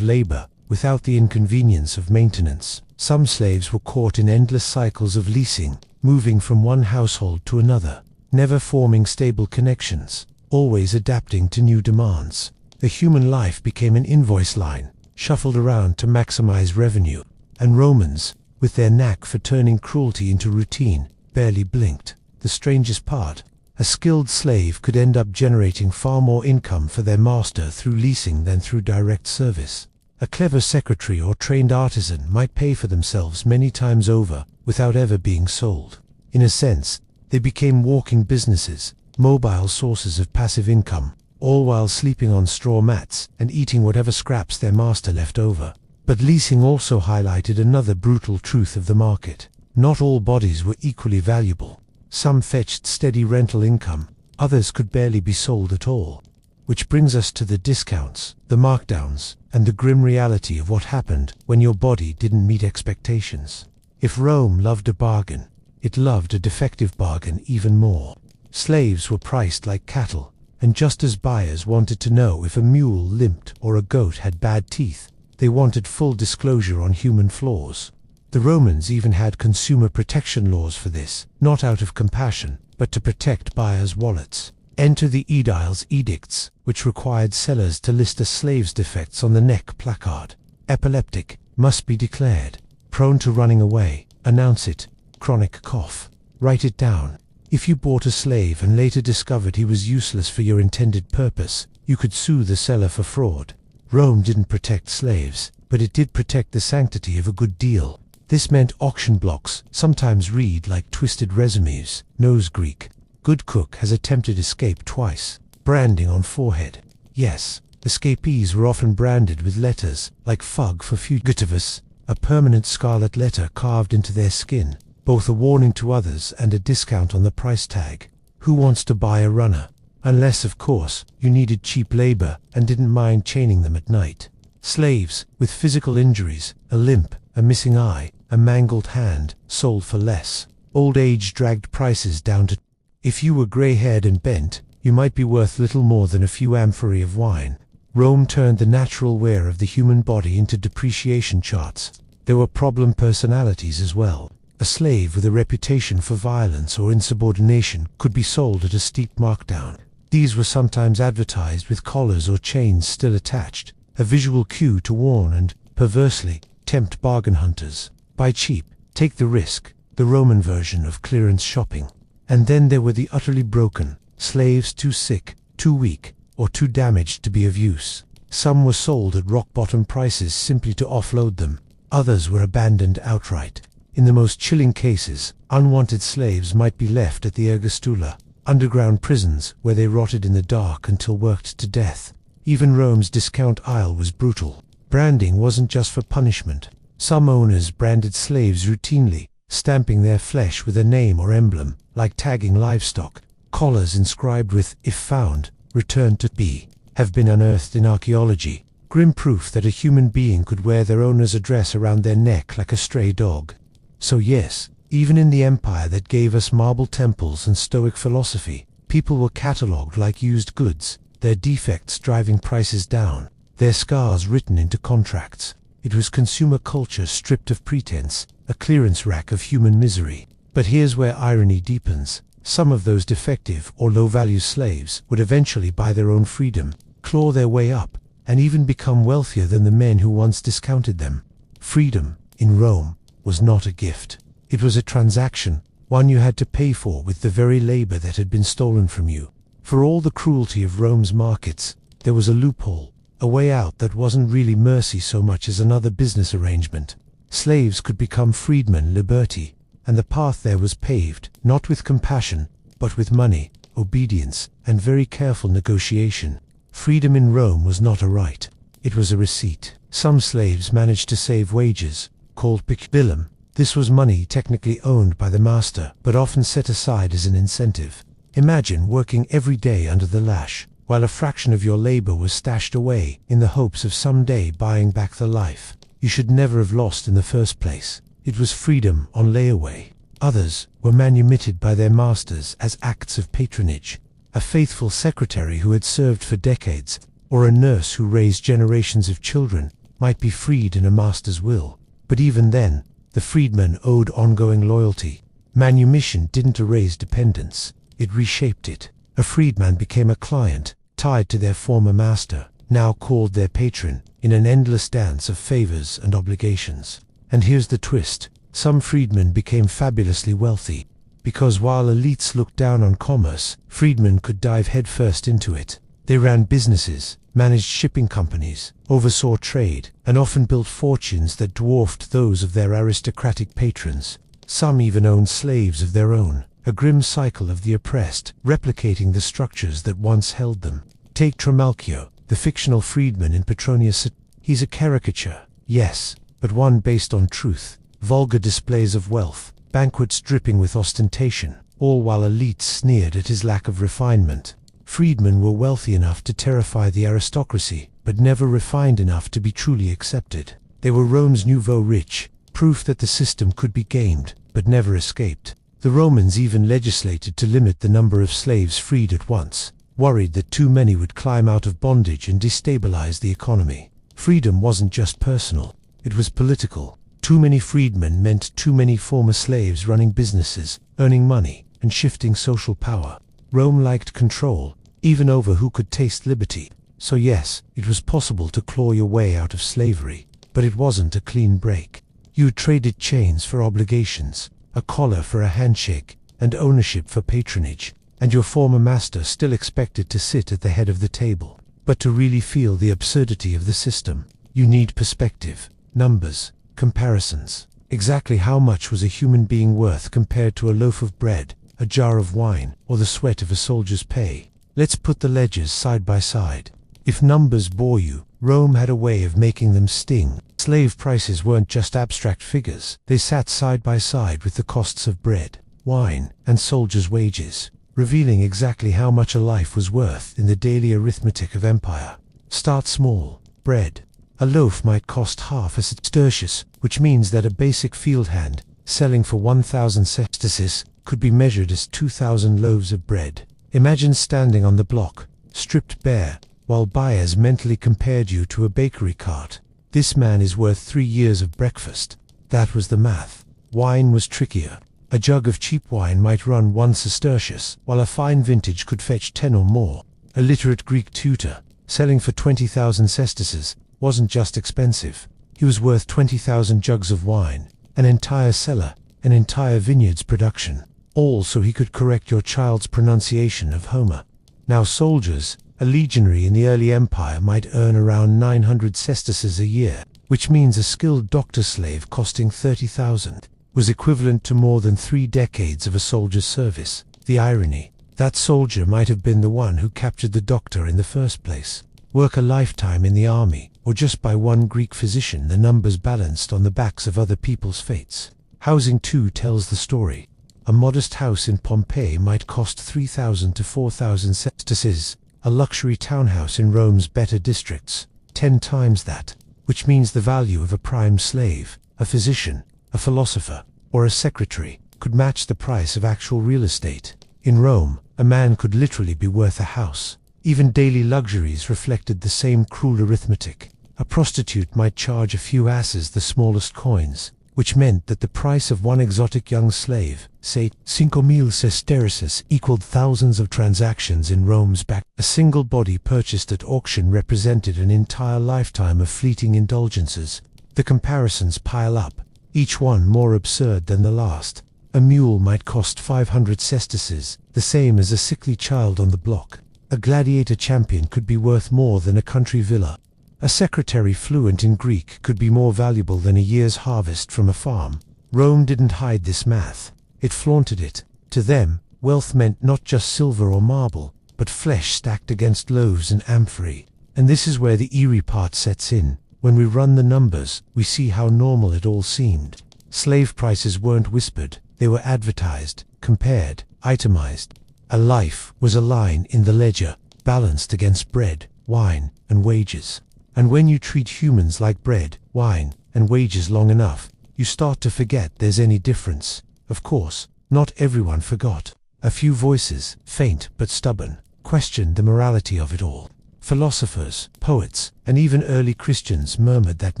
labor without the inconvenience of maintenance. Some slaves were caught in endless cycles of leasing, moving from one household to another, never forming stable connections, always adapting to new demands. The human life became an invoice line, shuffled around to maximize revenue, and Romans, with their knack for turning cruelty into routine, barely blinked. The strangest part, a skilled slave could end up generating far more income for their master through leasing than through direct service. A clever secretary or trained artisan might pay for themselves many times over without ever being sold. In a sense, they became walking businesses, mobile sources of passive income, all while sleeping on straw mats and eating whatever scraps their master left over. But leasing also highlighted another brutal truth of the market. Not all bodies were equally valuable. Some fetched steady rental income, others could barely be sold at all. Which brings us to the discounts, the markdowns, and the grim reality of what happened when your body didn't meet expectations. If Rome loved a bargain, it loved a defective bargain even more. Slaves were priced like cattle, and just as buyers wanted to know if a mule limped or a goat had bad teeth, They wanted full disclosure on human flaws. The Romans even had consumer protection laws for this, not out of compassion, but to protect buyers' wallets. Enter the aediles edicts, which required sellers to list a slave's defects on the neck placard. Epileptic, must be declared. Prone to running away, announce it. Chronic cough, write it down. If you bought a slave and later discovered he was useless for your intended purpose, you could sue the seller for fraud. Rome didn't protect slaves, but it did protect the sanctity of a good deal. This meant auction blocks, sometimes read like twisted resumes. Nose Greek. Good cook has attempted escape twice. Branding on forehead. Yes, escapees were often branded with letters, like fug for fugitivus, a permanent scarlet letter carved into their skin, both a warning to others and a discount on the price tag. Who wants to buy a runner? Unless, of course, you needed cheap labor and didn't mind chaining them at night. Slaves, with physical injuries, a limp, a missing eye, a mangled hand, sold for less. Old age dragged prices down to... If you were grey-haired and bent, you might be worth little more than a few amphorae of wine. Rome turned the natural wear of the human body into depreciation charts. There were problem personalities as well. A slave with a reputation for violence or insubordination could be sold at a steep markdown. These were sometimes advertised with collars or chains still attached, a visual cue to warn and, perversely, tempt bargain hunters. Buy cheap, take the risk, the Roman version of clearance shopping. And then there were the utterly broken, slaves too sick, too weak, or too damaged to be of use. Some were sold at rock-bottom prices simply to offload them. Others were abandoned outright. In the most chilling cases, unwanted slaves might be left at the ergastula, underground prisons where they rotted in the dark until worked to death. Even Rome's discount aisle was brutal. Branding wasn't just for punishment. Some owners branded slaves routinely, stamping their flesh with a name or emblem, like tagging livestock. Collars inscribed with, if found, returned to be, have been unearthed in archaeology. Grim proof that a human being could wear their owner's address around their neck like a stray dog. So yes, even in the empire that gave us marble temples and Stoic philosophy, people were catalogued like used goods, their defects driving prices down, their scars written into contracts. It was consumer culture stripped of pretense, a clearance rack of human misery. But here's where irony deepens. Some of those defective or low-value slaves would eventually buy their own freedom, claw their way up, and even become wealthier than the men who once discounted them. Freedom, in Rome, was not a gift. It was a transaction, one you had to pay for with the very labor that had been stolen from you. For all the cruelty of Rome's markets, there was a loophole, a way out that wasn't really mercy so much as another business arrangement. Slaves could become freedmen liberti, and the path there was paved, not with compassion, but with money, obedience, and very careful negotiation. Freedom in Rome was not a right, it was a receipt. Some slaves managed to save wages, called picbillum. This was money technically owned by the master, but often set aside as an incentive. Imagine working every day under the lash, while a fraction of your labor was stashed away in the hopes of someday buying back the life you should never have lost in the first place. It was freedom on layaway. Others were manumitted by their masters as acts of patronage. A faithful secretary who had served for decades, or a nurse who raised generations of children, might be freed in a master's will. But even then, the freedman owed ongoing loyalty. Manumission didn't erase dependence, it reshaped it. A freedman became a client, tied to their former master, now called their patron, in an endless dance of favors and obligations. And here's the twist. Some freedmen became fabulously wealthy, because while elites looked down on commerce, freedmen could dive headfirst into it. They ran businesses, managed shipping companies, oversaw trade, and often built fortunes that dwarfed those of their aristocratic patrons. Some even owned slaves of their own, a grim cycle of the oppressed, replicating the structures that once held them. Take Trimalchio, the fictional freedman in Petronius. He's a caricature, yes, but one based on truth. Vulgar displays of wealth, banquets dripping with ostentation, all while elites sneered at his lack of refinement. Freedmen were wealthy enough to terrify the aristocracy, but never refined enough to be truly accepted. They were Rome's nouveau rich, proof that the system could be gamed, but never escaped. The Romans even legislated to limit the number of slaves freed at once, worried that too many would climb out of bondage and destabilize the economy. Freedom wasn't just personal, it was political. Too many freedmen meant too many former slaves running businesses, earning money, and shifting social power. Rome liked control, even over who could taste liberty. So yes, it was possible to claw your way out of slavery, but it wasn't a clean break. You traded chains for obligations, a collar for a handshake, and ownership for patronage, and your former master still expected to sit at the head of the table. But to really feel the absurdity of the system, you need perspective, numbers, comparisons. Exactly how much was a human being worth compared to a loaf of bread, a jar of wine, or the sweat of a soldier's pay? Let's put the ledgers side by side. If numbers bore you, Rome had a way of making them sting. Slave prices weren't just abstract figures, they sat side by side with the costs of bread, wine, and soldiers' wages, revealing exactly how much a life was worth in the daily arithmetic of empire. Start small. Bread. A loaf might cost half a sestertius, which means that a basic field hand, selling for 1,000 sesterces, could be measured as 2,000 loaves of bread. Imagine standing on the block, stripped bare, while buyers mentally compared you to a bakery cart. This man is worth 3 years of breakfast. That was the math. Wine was trickier. A jug of cheap wine might run 1 sestertius, while a fine vintage could fetch 10 or more. A literate Greek tutor, selling for 20,000 sesterces, wasn't just expensive. He was worth 20,000 jugs of wine, an entire cellar, an entire vineyard's production, all so he could correct your child's pronunciation of Homer. Now soldiers, a legionary in the early empire might earn around 900 sesterces a year, which means a skilled doctor slave costing 30,000 was equivalent to more than 3 decades of a soldier's service. The irony, that soldier might have been the one who captured the doctor in the first place. Work a lifetime in the army, or just by one Greek physician, the numbers balanced on the backs of other people's fates. Housing too tells the story. A modest house in Pompeii might cost 3,000 to 4,000 sesterces, a luxury townhouse in Rome's better districts, 10 times that, which means the value of a prime slave, a physician, a philosopher, or a secretary, could match the price of actual real estate. In Rome, a man could literally be worth a house. Even daily luxuries reflected the same cruel arithmetic. A prostitute might charge a few asses the smallest coins, which meant that the price of one exotic young slave, say 5,000 sesterces, equaled thousands of transactions in Rome's back. A single body purchased at auction represented an entire lifetime of fleeting indulgences. The comparisons pile up, each one more absurd than the last. A mule might cost 500 sesterces, the same as a sickly child on the block. A gladiator champion could be worth more than a country villa. A secretary fluent in Greek could be more valuable than a year's harvest from a farm. Rome didn't hide this math. It flaunted it. To them, wealth meant not just silver or marble, but flesh stacked against loaves and amphorae. And this is where the eerie part sets in. When we run the numbers, we see how normal it all seemed. Slave prices weren't whispered, they were advertised, compared, itemized. A life was a line in the ledger, balanced against bread, wine, and wages. And when you treat humans like bread, wine, and wages long enough, you start to forget there's any difference. Of course, not everyone forgot. A few voices, faint but stubborn, questioned the morality of it all. Philosophers, poets, and even early Christians murmured that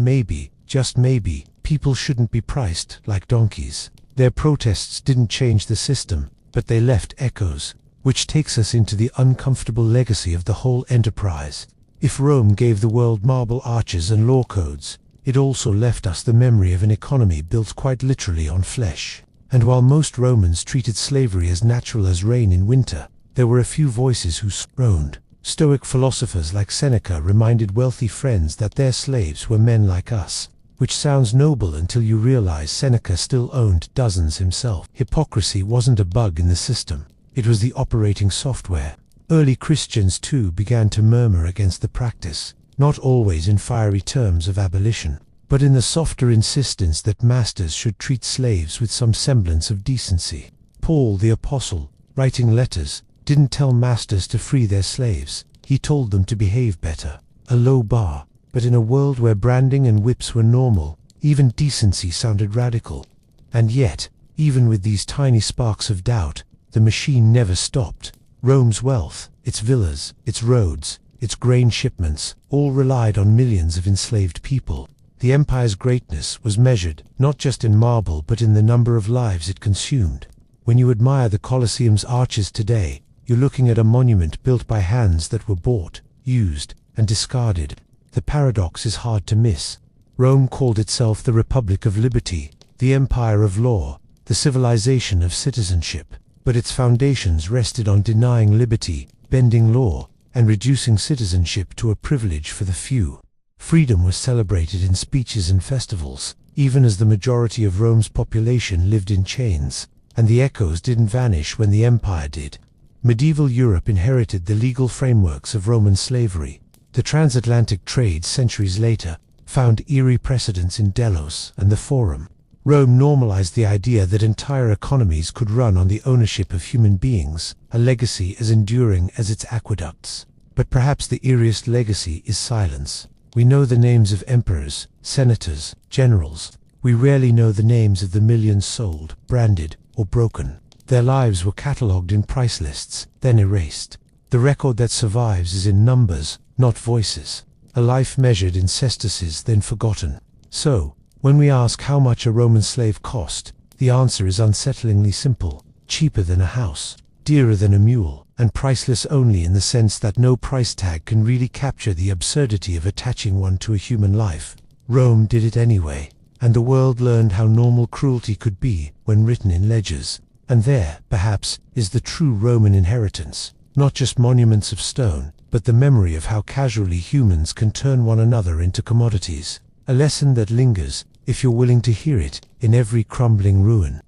maybe, just maybe, people shouldn't be priced like donkeys. Their protests didn't change the system, but they left echoes, which takes us into the uncomfortable legacy of the whole enterprise. If Rome gave the world marble arches and law codes, it also left us the memory of an economy built quite literally on flesh. And while most Romans treated slavery as natural as rain in winter, there were a few voices who groaned. Stoic philosophers like Seneca reminded wealthy friends that their slaves were men like us, which sounds noble until you realize Seneca still owned dozens himself. Hypocrisy wasn't a bug in the system, it was the operating software. Early Christians too began to murmur against the practice, not always in fiery terms of abolition, but in the softer insistence that masters should treat slaves with some semblance of decency. Paul the Apostle, writing letters, didn't tell masters to free their slaves, he told them to behave better. A low bar, but in a world where branding and whips were normal, even decency sounded radical. And yet, even with these tiny sparks of doubt, the machine never stopped. Rome's wealth, its villas, its roads, its grain shipments, all relied on millions of enslaved people. The empire's greatness was measured not just in marble but in the number of lives it consumed. When you admire the Colosseum's arches today, you're looking at a monument built by hands that were bought, used, and discarded. The paradox is hard to miss. Rome called itself the Republic of Liberty, the Empire of Law, the civilization of citizenship, but its foundations rested on denying liberty, bending law, and reducing citizenship to a privilege for the few. Freedom was celebrated in speeches and festivals, even as the majority of Rome's population lived in chains, and the echoes didn't vanish when the empire did. Medieval Europe inherited the legal frameworks of Roman slavery. The transatlantic trade centuries later found eerie precedents in Delos and the Forum. Rome normalized the idea that entire economies could run on the ownership of human beings, a legacy as enduring as its aqueducts. But perhaps the eeriest legacy is silence. We know the names of emperors, senators, generals. We rarely know the names of the millions sold, branded, or broken. Their lives were catalogued in price lists, then erased. The record that survives is in numbers, not voices. A life measured in sesterces, then forgotten. So, when we ask how much a Roman slave cost, the answer is unsettlingly simple: cheaper than a house, dearer than a mule, and priceless only in the sense that no price tag can really capture the absurdity of attaching one to a human life. Rome did it anyway, and the world learned how normal cruelty could be when written in ledgers. And there, perhaps, is the true Roman inheritance, not just monuments of stone, but the memory of how casually humans can turn one another into commodities. A lesson that lingers, if you're willing to hear it, in every crumbling ruin.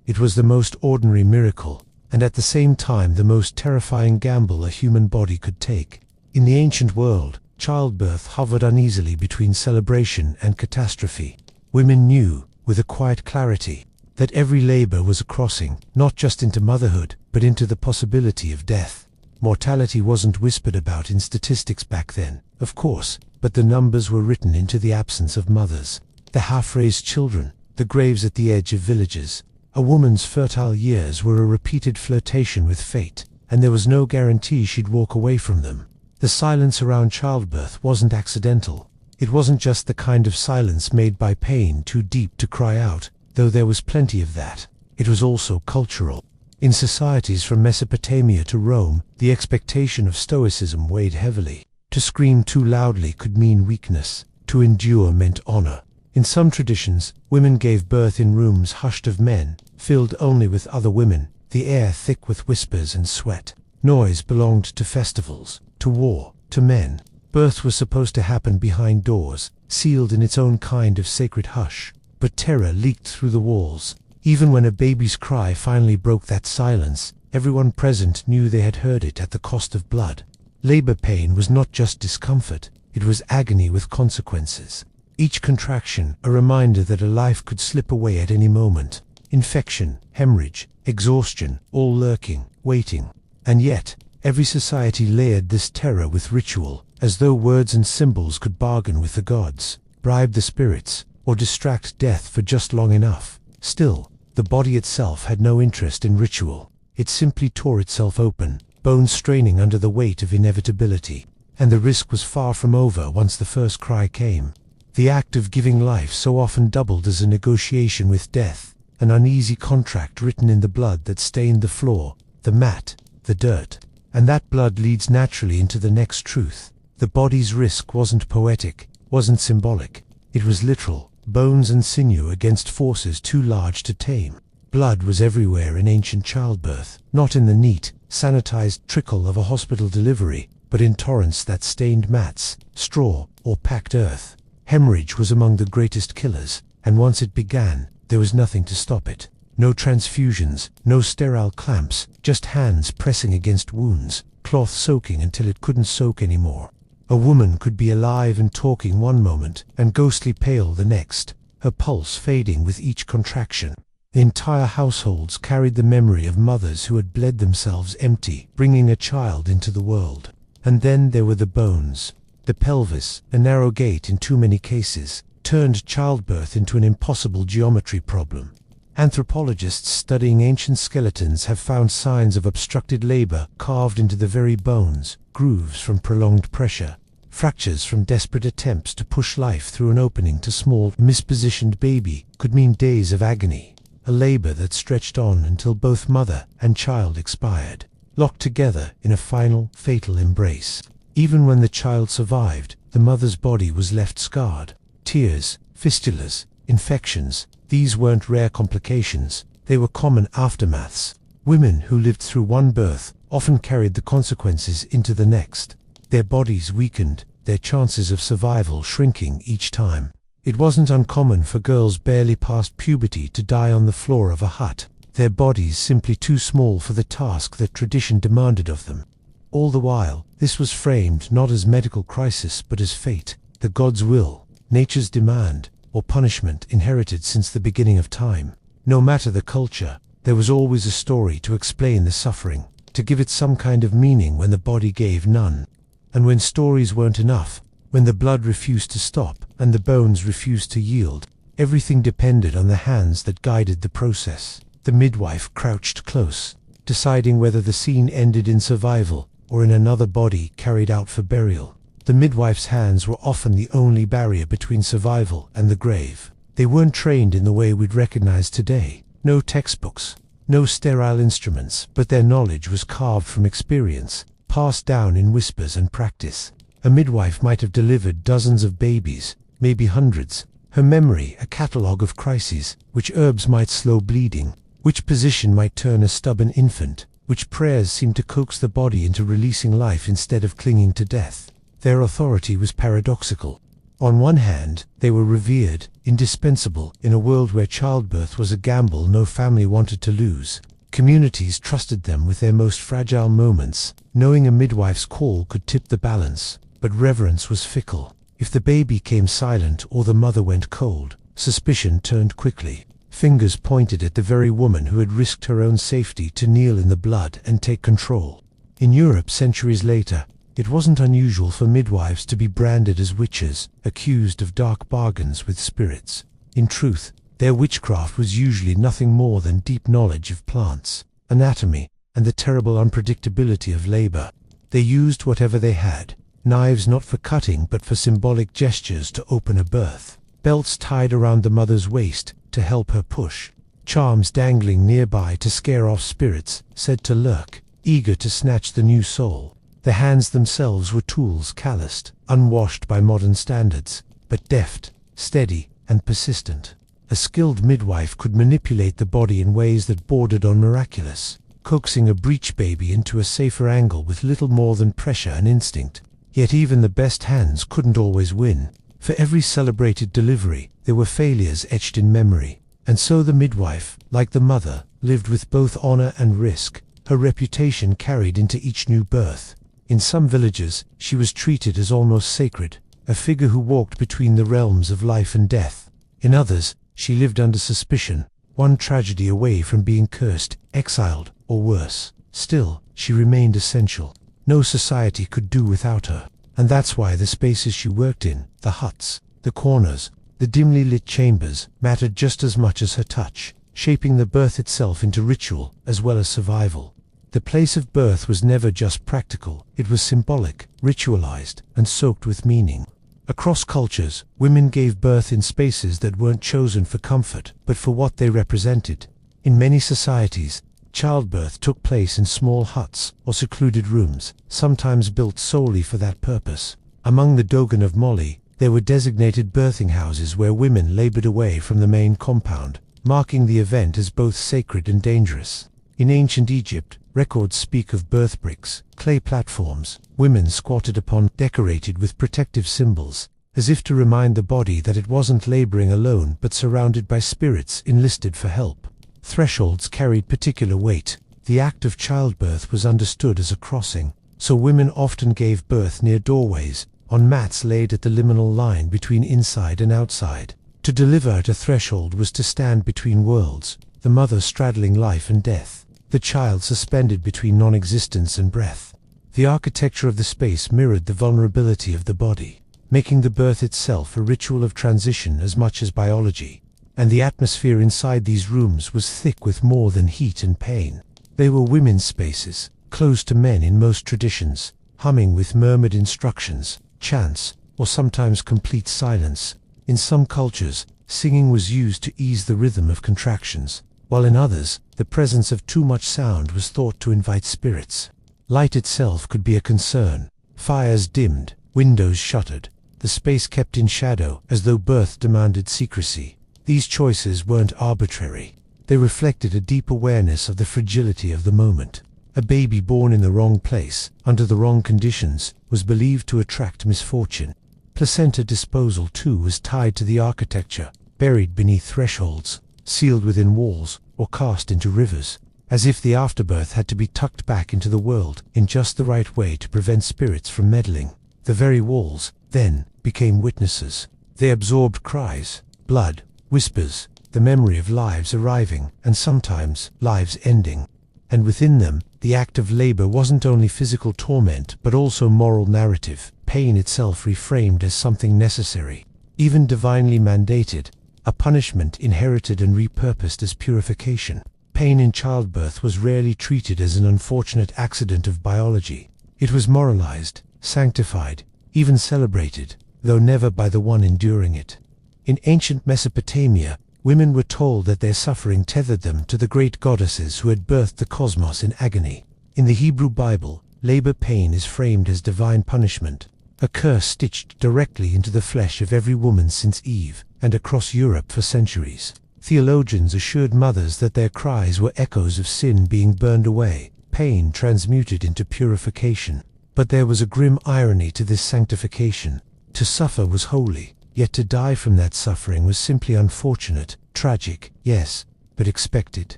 It was the most ordinary miracle, and at the same time the most terrifying gamble a human body could take. In the ancient world, childbirth hovered uneasily between celebration and catastrophe. Women knew, with a quiet clarity, that every labor was a crossing, not just into motherhood, but into the possibility of death. Mortality wasn't whispered about in statistics back then, of course, but the numbers were written into the absence of mothers. The half-raised children, the graves at the edge of villages. A woman's fertile years were a repeated flirtation with fate, and there was no guarantee she'd walk away from them. The silence around childbirth wasn't accidental. It wasn't just the kind of silence made by pain too deep to cry out, though there was plenty of that. It was also cultural. In societies from Mesopotamia to Rome, the expectation of stoicism weighed heavily. To scream too loudly could mean weakness. To endure meant honor. In some traditions, women gave birth in rooms hushed of men, filled only with other women, the air thick with whispers and sweat. Noise belonged to festivals, to war, to men. Birth was supposed to happen behind doors, sealed in its own kind of sacred hush. But terror leaked through the walls. Even when a baby's cry finally broke that silence, everyone present knew they had heard it at the cost of blood. Labor pain was not just discomfort, it was agony with consequences. Each contraction a reminder that a life could slip away at any moment. Infection, hemorrhage, exhaustion, all lurking, waiting. And yet, every society layered this terror with ritual, as though words and symbols could bargain with the gods, bribe the spirits, or distract death for just long enough. Still, the body itself had no interest in ritual. It simply tore itself open, bones straining under the weight of inevitability. And the risk was far from over once the first cry came. The act of giving life so often doubled as a negotiation with death, an uneasy contract written in the blood that stained the floor, the mat, the dirt. And that blood leads naturally into the next truth. The body's risk wasn't poetic, wasn't symbolic. It was literal, bones and sinew against forces too large to tame. Blood was everywhere in ancient childbirth, not in the neat, sanitized trickle of a hospital delivery, but in torrents that stained mats, straw, or packed earth. Hemorrhage was among the greatest killers, and once it began, there was nothing to stop it. No transfusions, no sterile clamps, just hands pressing against wounds, cloth soaking until it couldn't soak anymore. A woman could be alive and talking one moment, and ghostly pale the next, her pulse fading with each contraction. The entire households carried the memory of mothers who had bled themselves empty, bringing a child into the world. And then there were the bones. The pelvis, a narrow gate in too many cases, turned childbirth into an impossible geometry problem. Anthropologists studying ancient skeletons have found signs of obstructed labor carved into the very bones, grooves from prolonged pressure, fractures from desperate attempts to push life through an opening to small, mispositioned baby could mean days of agony, a labor that stretched on until both mother and child expired, locked together in a final, fatal embrace. Even when the child survived, the mother's body was left scarred. Tears, fistulas, infections, these weren't rare complications, they were common aftermaths. Women who lived through one birth often carried the consequences into the next. Their bodies weakened, their chances of survival shrinking each time. It wasn't uncommon for girls barely past puberty to die on the floor of a hut, their bodies simply too small for the task that tradition demanded of them. All the while, this was framed not as medical crisis but as fate, the god's will, nature's demand, or punishment inherited since the beginning of time. No matter the culture, there was always a story to explain the suffering, to give it some kind of meaning when the body gave none. And when stories weren't enough, when the blood refused to stop and the bones refused to yield, everything depended on the hands that guided the process. The midwife crouched close, deciding whether the scene ended in survival or in another body carried out for burial. The midwife's hands were often the only barrier between survival and the grave. They weren't trained in the way we'd recognize today. No textbooks, no sterile instruments, but their knowledge was carved from experience, passed down in whispers and practice. A midwife might have delivered dozens of babies, maybe hundreds. Her memory a catalogue of crises, which herbs might slow bleeding, which position might turn a stubborn infant, which prayers seemed to coax the body into releasing life instead of clinging to death. Their authority was paradoxical. On one hand, they were revered, indispensable, in a world where childbirth was a gamble no family wanted to lose. Communities trusted them with their most fragile moments, knowing a midwife's call could tip the balance. But reverence was fickle. If the baby came silent or the mother went cold, suspicion turned quickly. Fingers pointed at the very woman who had risked her own safety to kneel in the blood and take control. In Europe centuries later, it wasn't unusual for midwives to be branded as witches, accused of dark bargains with spirits. In truth, their witchcraft was usually nothing more than deep knowledge of plants, anatomy, and the terrible unpredictability of labor. They used whatever they had, knives not for cutting but for symbolic gestures to open a birth, belts tied around the mother's waist to help her push, charms dangling nearby to scare off spirits said to lurk, eager to snatch the new soul. The hands themselves were tools calloused, unwashed by modern standards, but deft, steady, and persistent. A skilled midwife could manipulate the body in ways that bordered on miraculous, coaxing a breech baby into a safer angle with little more than pressure and instinct. Yet even the best hands couldn't always win. For every celebrated delivery, there were failures etched in memory. And so the midwife, like the mother, lived with both honor and risk, her reputation carried into each new birth. In some villages, she was treated as almost sacred, a figure who walked between the realms of life and death. In others, she lived under suspicion, one tragedy away from being cursed, exiled, or worse. Still, she remained essential. No society could do without her. And that's why the spaces she worked in, the huts, the corners, the dimly lit chambers, mattered just as much as her touch, shaping the birth itself into ritual as well as survival. The place of birth was never just practical, it was symbolic, ritualized, and soaked with meaning. Across cultures, women gave birth in spaces that weren't chosen for comfort, but for what they represented. In many societies, childbirth took place in small huts or secluded rooms, sometimes built solely for that purpose. Among the Dogon of Mali, there were designated birthing houses where women labored away from the main compound, marking the event as both sacred and dangerous. In ancient Egypt, records speak of birth bricks, clay platforms, women squatted upon, decorated with protective symbols, as if to remind the body that it wasn't laboring alone but surrounded by spirits enlisted for help. Thresholds carried particular weight. The act of childbirth was understood as a crossing, so women often gave birth near doorways, on mats laid at the liminal line between inside and outside. To deliver at a threshold was to stand between worlds, the mother straddling life and death, the child suspended between non-existence and breath. The architecture of the space mirrored the vulnerability of the body, making the birth itself a ritual of transition as much as biology. And the atmosphere inside these rooms was thick with more than heat and pain. They were women's spaces, closed to men in most traditions, humming with murmured instructions, chants, or sometimes complete silence. In some cultures, singing was used to ease the rhythm of contractions, while in others, the presence of too much sound was thought to invite spirits. Light itself could be a concern. Fires dimmed, windows shuttered, the space kept in shadow as though birth demanded secrecy. These choices weren't arbitrary. They reflected a deep awareness of the fragility of the moment. A baby born in the wrong place, under the wrong conditions, was believed to attract misfortune. Placenta disposal too was tied to the architecture, buried beneath thresholds, sealed within walls, or cast into rivers, as if the afterbirth had to be tucked back into the world in just the right way to prevent spirits from meddling. The very walls, then, became witnesses. They absorbed cries, blood, whispers, the memory of lives arriving, and sometimes lives ending. And within them, the act of labor wasn't only physical torment but also moral narrative, pain itself reframed as something necessary, even divinely mandated, a punishment inherited and repurposed as purification. Pain in childbirth was rarely treated as an unfortunate accident of biology. It was moralized, sanctified, even celebrated, though never by the one enduring it. In ancient Mesopotamia, women were told that their suffering tethered them to the great goddesses who had birthed the cosmos in agony. In the Hebrew Bible, labor pain is framed as divine punishment, a curse stitched directly into the flesh of every woman since Eve, and across Europe for centuries. Theologians assured mothers that their cries were echoes of sin being burned away, pain transmuted into purification. But there was a grim irony to this sanctification. To suffer was holy, yet to die from that suffering was simply unfortunate, tragic, yes, but expected.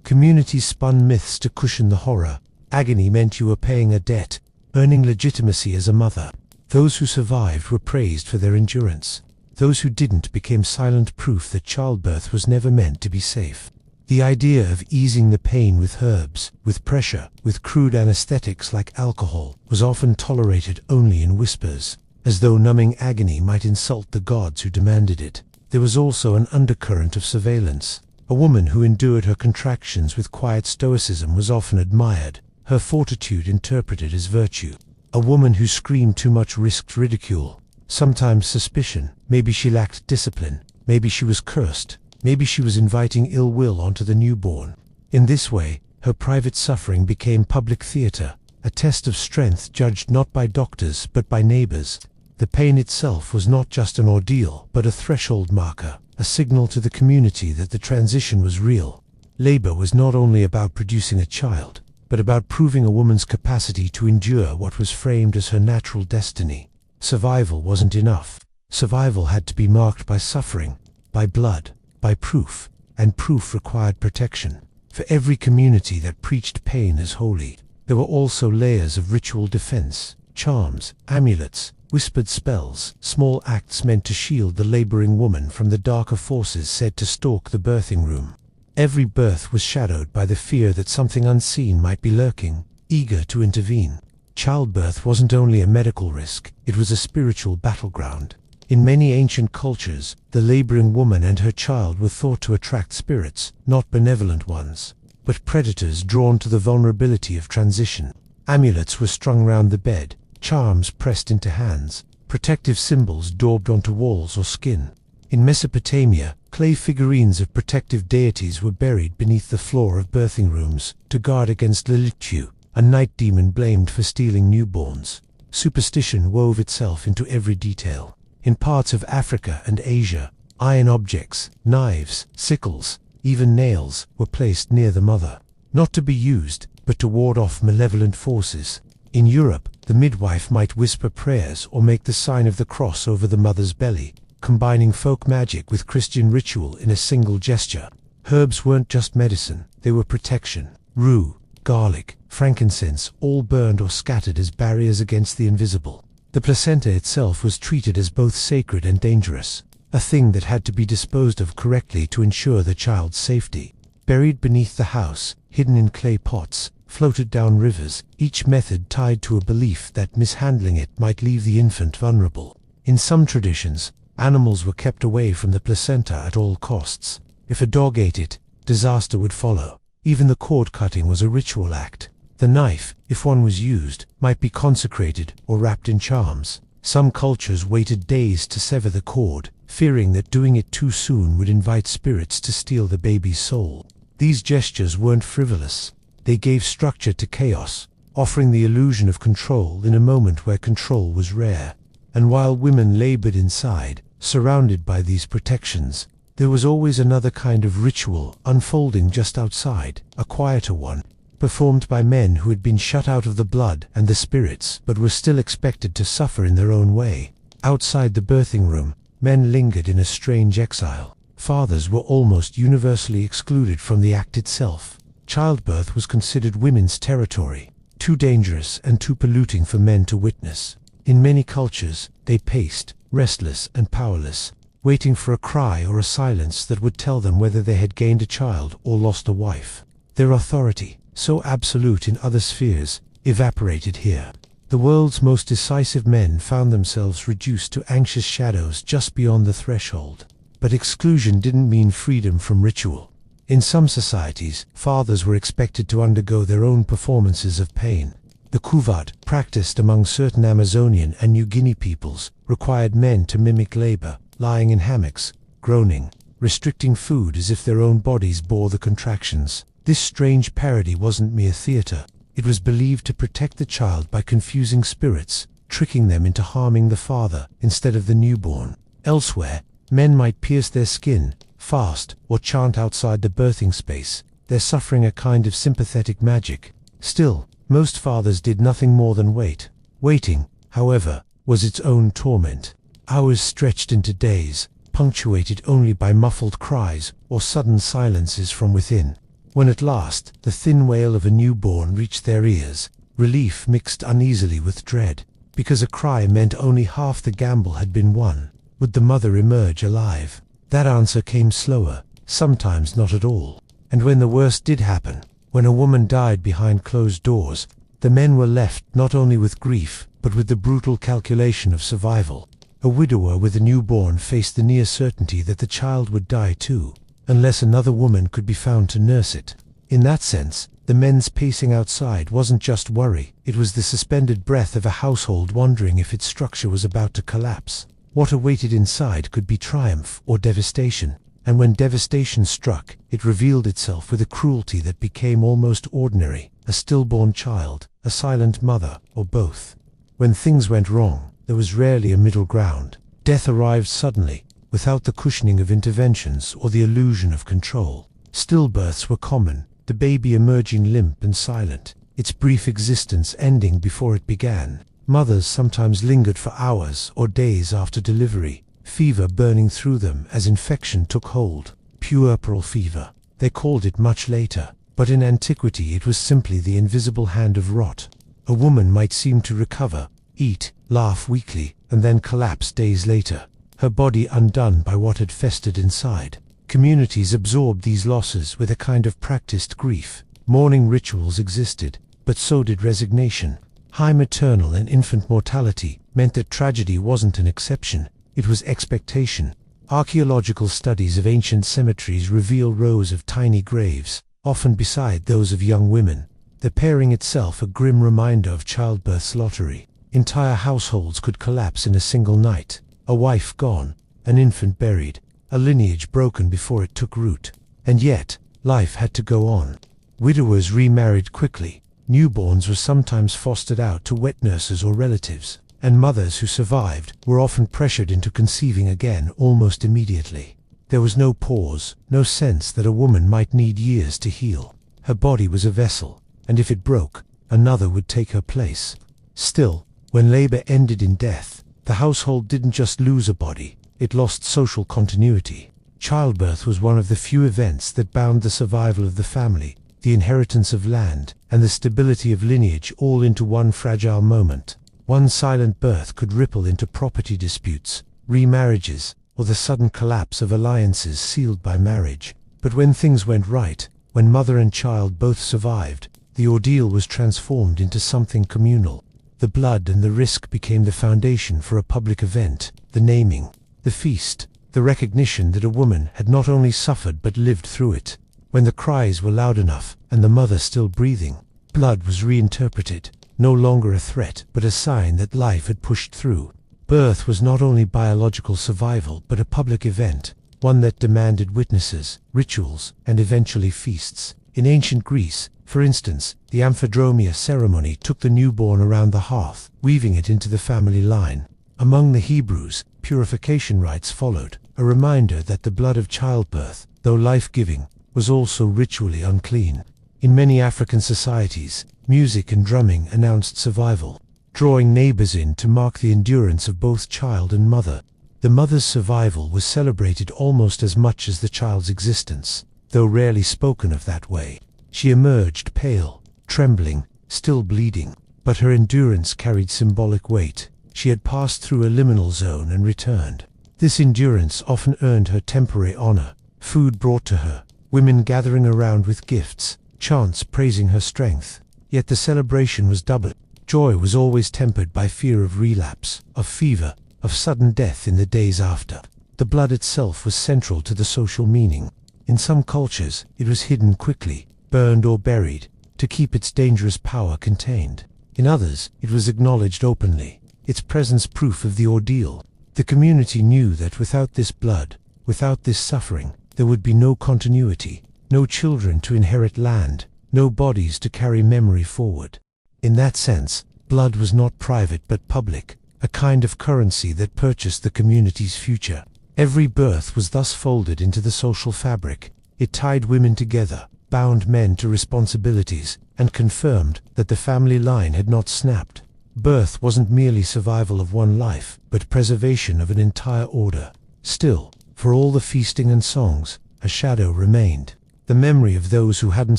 Communities spun myths to cushion the horror. Agony meant you were paying a debt, earning legitimacy as a mother. Those who survived were praised for their endurance. Those who didn't became silent proof that childbirth was never meant to be safe. The idea of easing the pain with herbs, with pressure, with crude anesthetics like alcohol, was often tolerated only in whispers, as though numbing agony might insult the gods who demanded it. There was also an undercurrent of surveillance. A woman who endured her contractions with quiet stoicism was often admired, her fortitude interpreted as virtue. A woman who screamed too much risked ridicule, sometimes suspicion. Maybe she lacked discipline, maybe she was cursed, maybe she was inviting ill will onto the newborn. In this way, her private suffering became public theater, a test of strength judged not by doctors but by neighbors. The pain itself was not just an ordeal, but a threshold marker, a signal to the community that the transition was real. Labor was not only about producing a child, but about proving a woman's capacity to endure what was framed as her natural destiny. Survival wasn't enough. Survival had to be marked by suffering, by blood, by proof, and proof required protection. For every community that preached pain as holy, there were also layers of ritual defense, charms, amulets, whispered spells, small acts meant to shield the laboring woman from the darker forces said to stalk the birthing room. Every birth was shadowed by the fear that something unseen might be lurking, eager to intervene. Childbirth wasn't only a medical risk, it was a spiritual battleground. In many ancient cultures, the laboring woman and her child were thought to attract spirits, not benevolent ones, but predators drawn to the vulnerability of transition. Amulets were strung round the bed, charms pressed into hands, protective symbols daubed onto walls or skin. In Mesopotamia, clay figurines of protective deities were buried beneath the floor of birthing rooms to guard against Lilitu, a night demon blamed for stealing newborns. Superstition wove itself into every detail. In parts of Africa and Asia, iron objects, knives, sickles, even nails, were placed near the mother, not to be used, but to ward off malevolent forces. In Europe, the midwife might whisper prayers or make the sign of the cross over the mother's belly, combining folk magic with Christian ritual in a single gesture. Herbs weren't just medicine, they were protection. Rue, garlic, frankincense, all burned or scattered as barriers against the invisible. The placenta itself was treated as both sacred and dangerous, a thing that had to be disposed of correctly to ensure the child's safety. Buried beneath the house, hidden in clay pots, floated down rivers, each method tied to a belief that mishandling it might leave the infant vulnerable. In some traditions, animals were kept away from the placenta at all costs. If a dog ate it, disaster would follow. Even the cord cutting was a ritual act. The knife, if one was used, might be consecrated or wrapped in charms. Some cultures waited days to sever the cord, fearing that doing it too soon would invite spirits to steal the baby's soul. These gestures weren't frivolous. They gave structure to chaos, offering the illusion of control in a moment where control was rare. And while women labored inside, surrounded by these protections, there was always another kind of ritual unfolding just outside, a quieter one, performed by men who had been shut out of the blood and the spirits but were still expected to suffer in their own way. Outside the birthing room, men lingered in a strange exile. Fathers were almost universally excluded from the act itself. Childbirth was considered women's territory, too dangerous and too polluting for men to witness. In many cultures, they paced, restless and powerless, waiting for a cry or a silence that would tell them whether they had gained a child or lost a wife. Their authority, so absolute in other spheres, evaporated here. The world's most decisive men found themselves reduced to anxious shadows just beyond the threshold. But exclusion didn't mean freedom from ritual. In some societies, fathers were expected to undergo their own performances of pain. The kuvat, practiced among certain Amazonian and New Guinea peoples, required men to mimic labor, lying in hammocks, groaning, restricting food as if their own bodies bore the contractions. This strange parody wasn't mere theater. It was believed to protect the child by confusing spirits, tricking them into harming the father instead of the newborn. Elsewhere, men might pierce their skin, fast, or chant outside the birthing space, their suffering a kind of sympathetic magic. Still, most fathers did nothing more than wait. Waiting, however, was its own torment. Hours stretched into days, punctuated only by muffled cries or sudden silences from within. When at last the thin wail of a newborn reached their ears, relief mixed uneasily with dread, because a cry meant only half the gamble had been won. Would the mother emerge alive? That answer came slower, sometimes not at all. And when the worst did happen, when a woman died behind closed doors, the men were left not only with grief, but with the brutal calculation of survival. A widower with a newborn faced the near certainty that the child would die too, unless another woman could be found to nurse it. In that sense, the men's pacing outside wasn't just worry, it was the suspended breath of a household wondering if its structure was about to collapse. What awaited inside could be triumph or devastation, and when devastation struck, it revealed itself with a cruelty that became almost ordinary: a stillborn child, a silent mother, or both. When things went wrong, there was rarely a middle ground. Death arrived suddenly, without the cushioning of interventions or the illusion of control. Stillbirths were common, the baby emerging limp and silent, its brief existence ending before it began. Mothers sometimes lingered for hours or days after delivery, fever burning through them as infection took hold. Puerperal fever, they called it much later, but in antiquity it was simply the invisible hand of rot. A woman might seem to recover, eat, laugh weakly, and then collapse days later, her body undone by what had festered inside. Communities absorbed these losses with a kind of practiced grief. Mourning rituals existed, but so did resignation. High maternal and infant mortality meant that tragedy wasn't an exception, it was expectation. Archaeological studies of ancient cemeteries reveal rows of tiny graves, often beside those of young women, the pairing itself a grim reminder of childbirth's lottery. Entire households could collapse in a single night, a wife gone, an infant buried, a lineage broken before it took root. And yet, life had to go on. Widowers remarried quickly. Newborns were sometimes fostered out to wet nurses or relatives, and mothers who survived were often pressured into conceiving again almost immediately. There was no pause, no sense that a woman might need years to heal. Her body was a vessel, and if it broke, another would take her place. Still, when labor ended in death, the household didn't just lose a body, it lost social continuity. Childbirth was one of the few events that bound the survival of the family, the inheritance of land, and the stability of lineage all into one fragile moment. One silent birth could ripple into property disputes, remarriages, or the sudden collapse of alliances sealed by marriage. But when things went right, when mother and child both survived, the ordeal was transformed into something communal. The blood and the risk became the foundation for a public event, the naming, the feast, the recognition that a woman had not only suffered but lived through it. When the cries were loud enough, and the mother still breathing, blood was reinterpreted, no longer a threat but a sign that life had pushed through. Birth was not only biological survival but a public event, one that demanded witnesses, rituals, and eventually feasts. In ancient Greece, for instance, the amphidromia ceremony took the newborn around the hearth, weaving it into the family line. Among the Hebrews, purification rites followed, a reminder that the blood of childbirth, though life-giving, was also ritually unclean. In many African societies, music and drumming announced survival, drawing neighbors in to mark the endurance of both child and mother. The mother's survival was celebrated almost as much as the child's existence, though rarely spoken of that way. She emerged pale, trembling, still bleeding, but her endurance carried symbolic weight. She had passed through a liminal zone and returned. This endurance often earned her temporary honor, food brought to her, women gathering around with gifts, chants praising her strength. Yet the celebration was double. Joy was always tempered by fear of relapse, of fever, of sudden death in the days after. The blood itself was central to the social meaning. In some cultures, it was hidden quickly, burned or buried, to keep its dangerous power contained. In others, it was acknowledged openly, its presence proof of the ordeal. The community knew that without this blood, without this suffering, there would be no continuity, no children to inherit land, no bodies to carry memory forward. In that sense, blood was not private but public, a kind of currency that purchased the community's future. Every birth was thus folded into the social fabric. It tied women together, bound men to responsibilities, and confirmed that the family line had not snapped. Birth wasn't merely survival of one life, but preservation of an entire order. Still, for all the feasting and songs, a shadow remained. The memory of those who hadn't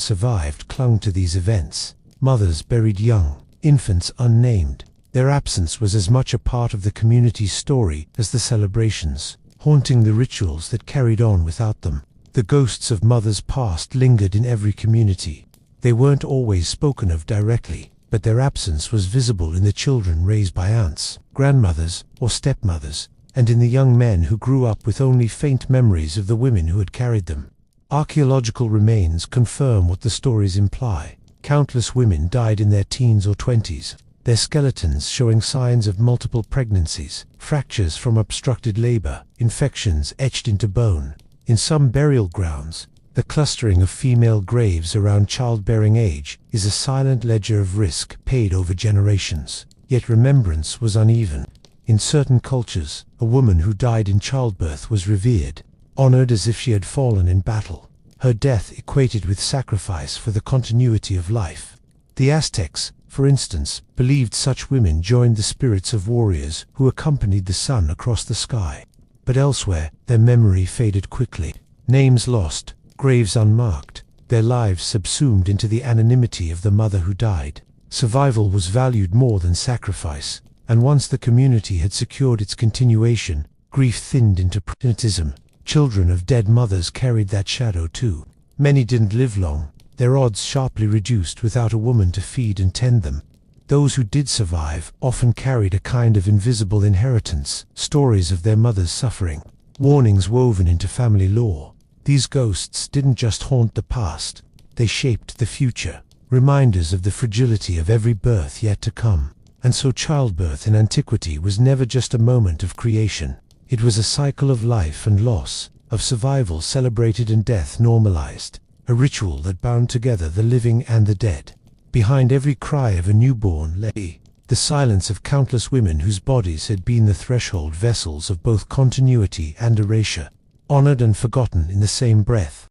survived clung to these events. Mothers buried young, infants unnamed. Their absence was as much a part of the community's story as the celebrations, haunting the rituals that carried on without them. The ghosts of mothers past lingered in every community. They weren't always spoken of directly, but their absence was visible in the children raised by aunts, grandmothers, or stepmothers, and in the young men who grew up with only faint memories of the women who had carried them. Archaeological remains confirm what the stories imply. Countless women died in their teens or 20s, their skeletons showing signs of multiple pregnancies, fractures from obstructed labor, infections etched into bone. In some burial grounds, the clustering of female graves around childbearing age is a silent ledger of risk paid over generations. Yet remembrance was uneven. In certain cultures, a woman who died in childbirth was revered, honored as if she had fallen in battle. Her death equated with sacrifice for the continuity of life. The Aztecs, for instance, believed such women joined the spirits of warriors who accompanied the sun across the sky. But elsewhere, their memory faded quickly. Names lost, graves unmarked, their lives subsumed into the anonymity of the mother who died. Survival was valued more than sacrifice, and once the community had secured its continuation, grief thinned into pragmatism. Children of dead mothers carried that shadow too. Many didn't live long, their odds sharply reduced without a woman to feed and tend them. Those who did survive often carried a kind of invisible inheritance, stories of their mother's suffering, warnings woven into family lore. These ghosts didn't just haunt the past, they shaped the future, reminders of the fragility of every birth yet to come. And so childbirth in antiquity was never just a moment of creation. It was a cycle of life and loss, of survival celebrated and death normalized, a ritual that bound together the living and the dead. Behind every cry of a newborn lay the silence of countless women whose bodies had been the threshold vessels of both continuity and erasure, honored and forgotten in the same breath.